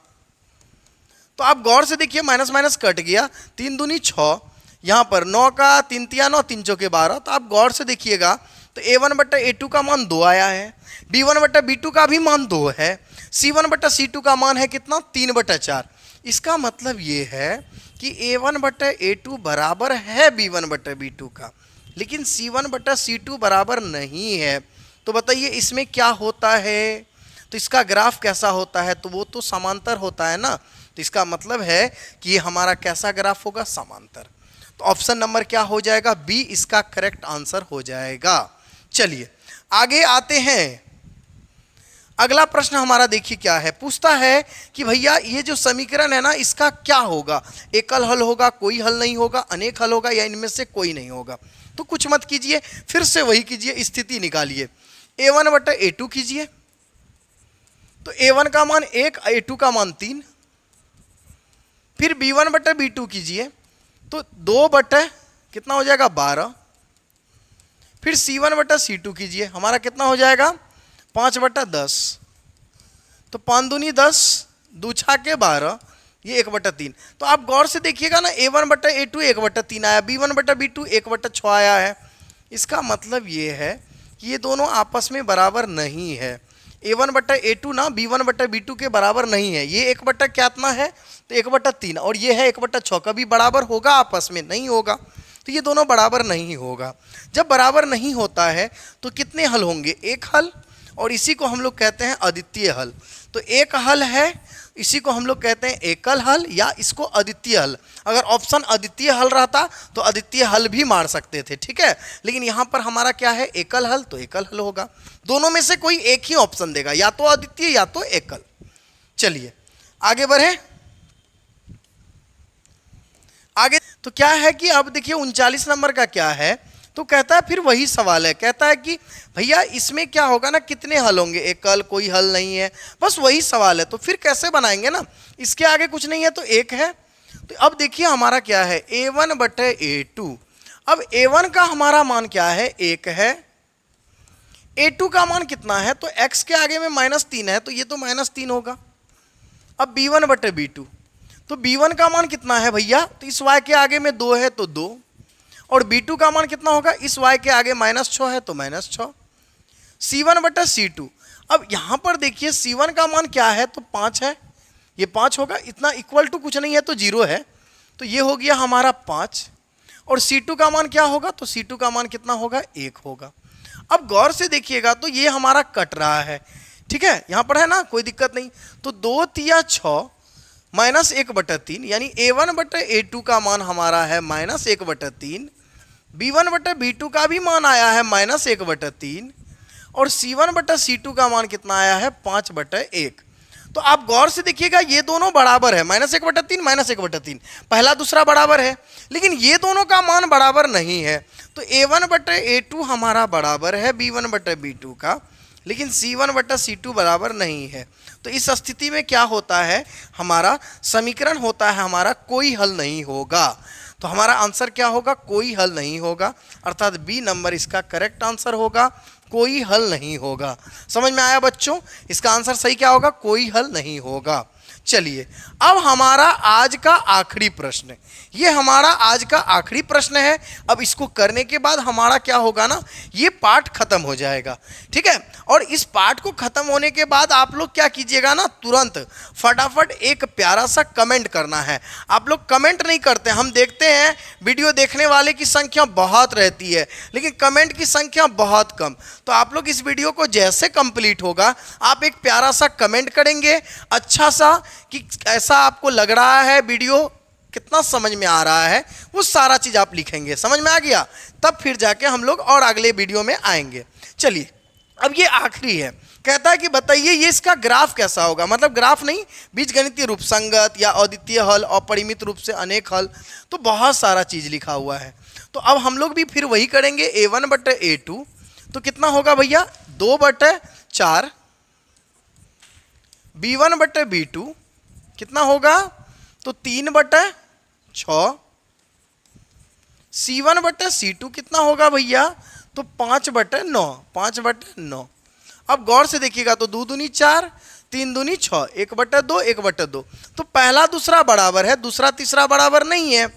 तो आप गौर से देखिए, माइनस माइनस कट गया, 3 दूनी 6, यहाँ पर 9 का 3 तिया 9, 3 चौके 12। तो आप गौर से देखिएगा, तो a1 बटा a2 का मान 2 आया है, b1 बटा b2 का भी मान 2 है, c1 बटा c2 का मान है कितना? 3 बटा 4। इसका मतलब ये है कि a1 बटा a2 बराबर है b1 बटा b2 का, लेकिन c1 बटा c2 बराबर नहीं है। तो बताइए इसमें क्या होता है? तो इसका ग्राफ कैसा होता है? तो वो तो समांतर होता है ना, तो इसका मतलब है कि ये हमारा कैसा ग्राफ होगा? समांतर। तो ऑप्शन नंबर क्या हो जाएगा? बी इसका करेक्ट आंसर हो जाएगा। चलिए आगे आते हैं। अगला प्रश्न हमारा देखिए क्या है, पूछता है कि भैया ये जो समीकरण है ना इसका क्या होगा? एकल हल होगा, कोई हल नहीं होगा, अनेक हल होगा, या इनमें से कोई नहीं होगा? तो कुछ मत कीजिए, फिर से वही कीजिए, स्थिति निकालिए। a1 बटा a2 कीजिए, तो A1 का मान 1, A2 का मान 3। फिर B1 बटे B2 कीजिए तो 2 बटे कितना हो जाएगा 12। फिर C1 बटा C2 कीजिए, हमारा कितना हो जाएगा 5 बटा 10। तो 5 दूनी 10, 2 छा के 12, ये 1 बटा 3। तो आप गौर से देखिएगा ना, A1 बटा A2 1 बटा 3 आया, B1 बटा B2 1 बटा 6 आया है। इसका मतलब ये है कि ये दोनों आपस में बराबर नहीं है। A1 बटा A2 ना B1 बटा B2 के बराबर नहीं है। ये 1 बटा कितना है तो 1 बटा 3, और ये है 1 बटा 6। कभी बराबर होगा आपस में? नहीं होगा। तो ये दोनों बराबर नहीं होगा। जब बराबर नहीं होता है तो कितने हल होंगे? एक हल, और इसी को हम लोग कहते हैं अद्वितीय हल। तो एक हल है, इसी को हम लोग कहते हैं एकल हल या इसको अद्वितीय हल। अगर ऑप्शन अद्वितीय हल रहता तो अद्वितीय हल भी मार सकते थे, ठीक है। लेकिन यहाँ पर हमारा क्या है? एकल हल, तो एकल हल होगा। दोनों में से कोई एक ही ऑप्शन देगा, या तो अद्वितीय या तो एकल। चलिए आगे बढ़े। आगे तो क्या है कि अब देखिए 39 नंबर का क्या है, तो कहता है फिर वही सवाल है। कहता है कि भैया इसमें क्या होगा ना, कितने हल होंगे? एकल, कोई हल नहीं है, बस वही सवाल है। तो फिर कैसे बनाएंगे ना, इसके आगे कुछ नहीं है तो एक है। तो अब देखिए हमारा क्या है, A1 बटे A2। अब A1 का हमारा मान क्या है? 1 है। A2 का मान कितना है? तो x के आगे में -3 है, तो ये तो -3 होगा। अब B1 बटे B2, तो B1 का मान कितना है भैया? तो इस y के आगे में 2 है तो 2, और B2 का मान कितना होगा? इस y के आगे -6 है तो -6। C1 बटा C2, अब यहाँ पर देखिए C1 का मान क्या है? तो 5 है, ये 5 होगा। इतना इक्वल टू कुछ नहीं है तो 0 है, तो ये हो गया हमारा 5। और C2 का मान क्या होगा? तो C2 का मान कितना होगा? 1 होगा। अब गौर से देखिएगा तो ये हमारा कट रहा है, ठीक है, यहाँ पर है ना, कोई दिक्कत नहीं। तो 2 तिया 6 -1 बटा 3, यानी A1 बटा A2 का मान हमारा है -1 बटा 3। B1 बटा B2 का भी मान आया है -1 बटा 3, और C1 बटा C2 का मान कितना आया है? 5 बटा 1। तो आप गौर से देखिएगा ये दोनों बराबर है, -1 बटा 3 -1 बटा 3, पहला दूसरा बराबर है। लेकिन ये दोनों का मान बराबर नहीं है। तो A1 बटा A2 हमारा बराबर है B1 बटा B2 का, लेकिन C1 बटा C2 बराबर नहीं है। तो इस स्थिति में क्या होता है? हमारा समीकरण होता है हमारा कोई हल नहीं होगा। तो हमारा आंसर क्या होगा? कोई हल नहीं होगा, अर्थात बी नंबर इसका करेक्ट आंसर होगा। कोई हल नहीं होगा। समझ में आया बच्चों? इसका आंसर सही क्या होगा? कोई हल नहीं होगा। चलिए अब हमारा आज का आखिरी प्रश्न, ये हमारा आज का आखिरी प्रश्न है। अब इसको करने के बाद हमारा क्या होगा ना, ये पार्ट खत्म हो जाएगा, ठीक है। और इस पार्ट को खत्म होने के बाद आप लोग क्या कीजिएगा ना, तुरंत फटाफट एक प्यारा सा कमेंट करना है। आप लोग कमेंट नहीं करते, हम देखते हैं वीडियो देखने वाले की संख्या बहुत रहती है लेकिन कमेंट की संख्या बहुत कम। तो आप लोग इस वीडियो को जैसे कंप्लीट होगा आप एक प्यारा सा कमेंट करेंगे, अच्छा सा, कि ऐसा आपको लग रहा है वीडियो कितना समझ में आ रहा है, वो सारा चीज़ आप लिखेंगे। समझ में आ गया? तब फिर जाके हम लोग और अगले वीडियो में आएंगे। चलिए अब ये आखिरी है। कहता है कि बताइए ये इसका ग्राफ कैसा होगा, मतलब ग्राफ नहीं, बीजगणितीय रूप, संगत या अद्वितीय हल, अपरिमित रूप से अनेक हल, तो बहुत सारा चीज़ लिखा हुआ है। तो अब हम लोग भी फिर वही करेंगे, A1 बटे A2 तो कितना होगा भैया? 2 बटे 4। B1 बटे B2 कितना होगा? तो 3 बटे 6। C1 बटे C2 कितना होगा भैया? तो 5 बटे 9, 5 बटे 9। अब गौर से देखिएगा तो 2 दूनी 4, 3 दूनी 6, 1 बटे 2, 1 बटे 2। तो पहला दूसरा बराबर है, दूसरा तीसरा बराबर नहीं है।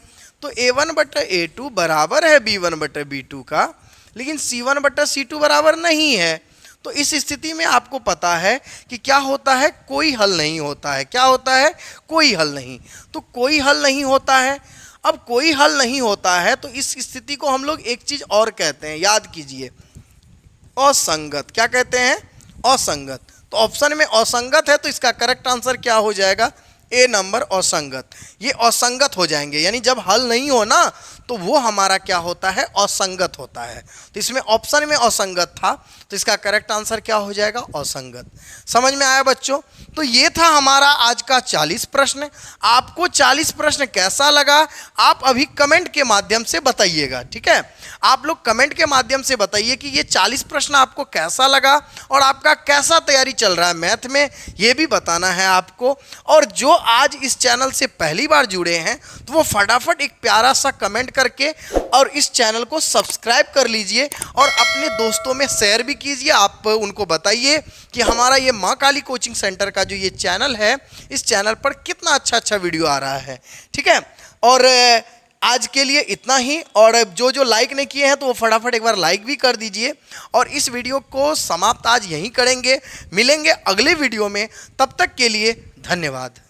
तो A1 बटे A2 बराबर है B1 बटे B2 का, लेकिन C1 बटे C2 बराबर नहीं है। तो इस स्थिति में आपको पता है कि क्या होता है? कोई हल नहीं होता है। क्या होता है? कोई हल नहीं। तो कोई हल नहीं होता है। अब कोई हल नहीं होता है तो इस स्थिति को हम लोग एक चीज़ और कहते हैं, याद कीजिए, असंगत। क्या कहते हैं? असंगत। तो ऑप्शन में असंगत है तो इसका करेक्ट आंसर क्या हो जाएगा? ए नंबर असंगत, ये असंगत हो जाएंगे, यानी जब हल नहीं हो ना तो वो हमारा क्या होता है, असंगत होता है। तो इसमें ऑप्शन में असंगत था, तो इसका करेक्ट आंसर क्या हो जाएगा, असंगत। समझ में आया बच्चों? तो ये था हमारा आज का 40 प्रश्न। आपको 40 प्रश्न कैसा लगा आप अभी कमेंट के माध्यम से बताइएगा, ठीक है? आप लोग कमेंट के माध्यम से बताइए कि ये 40 प्रश्न आपको कैसा लगा और आपका कैसा तैयारी चल रहा है मैथ में, ये भी बताना है आपको। और जो आज इस चैनल से पहली बार जुड़े हैं तो वो फटाफट एक प्यारा सा कमेंट करके और इस चैनल को सब्सक्राइब कर लीजिए और अपने दोस्तों में शेयर भी कीजिए। आप उनको बताइए कि हमारा ये माँ काली कोचिंग सेंटर का जो ये चैनल है, इस चैनल पर कितना अच्छा अच्छा वीडियो आ रहा है, ठीक है? और आज के लिए इतना ही। और जो जो लाइक नहीं किए हैं तो वो फटाफट एक बार लाइक भी कर दीजिए। और इस वीडियो को समाप्त आज यहीं करेंगे, मिलेंगे अगले वीडियो में, तब तक के लिए धन्यवाद।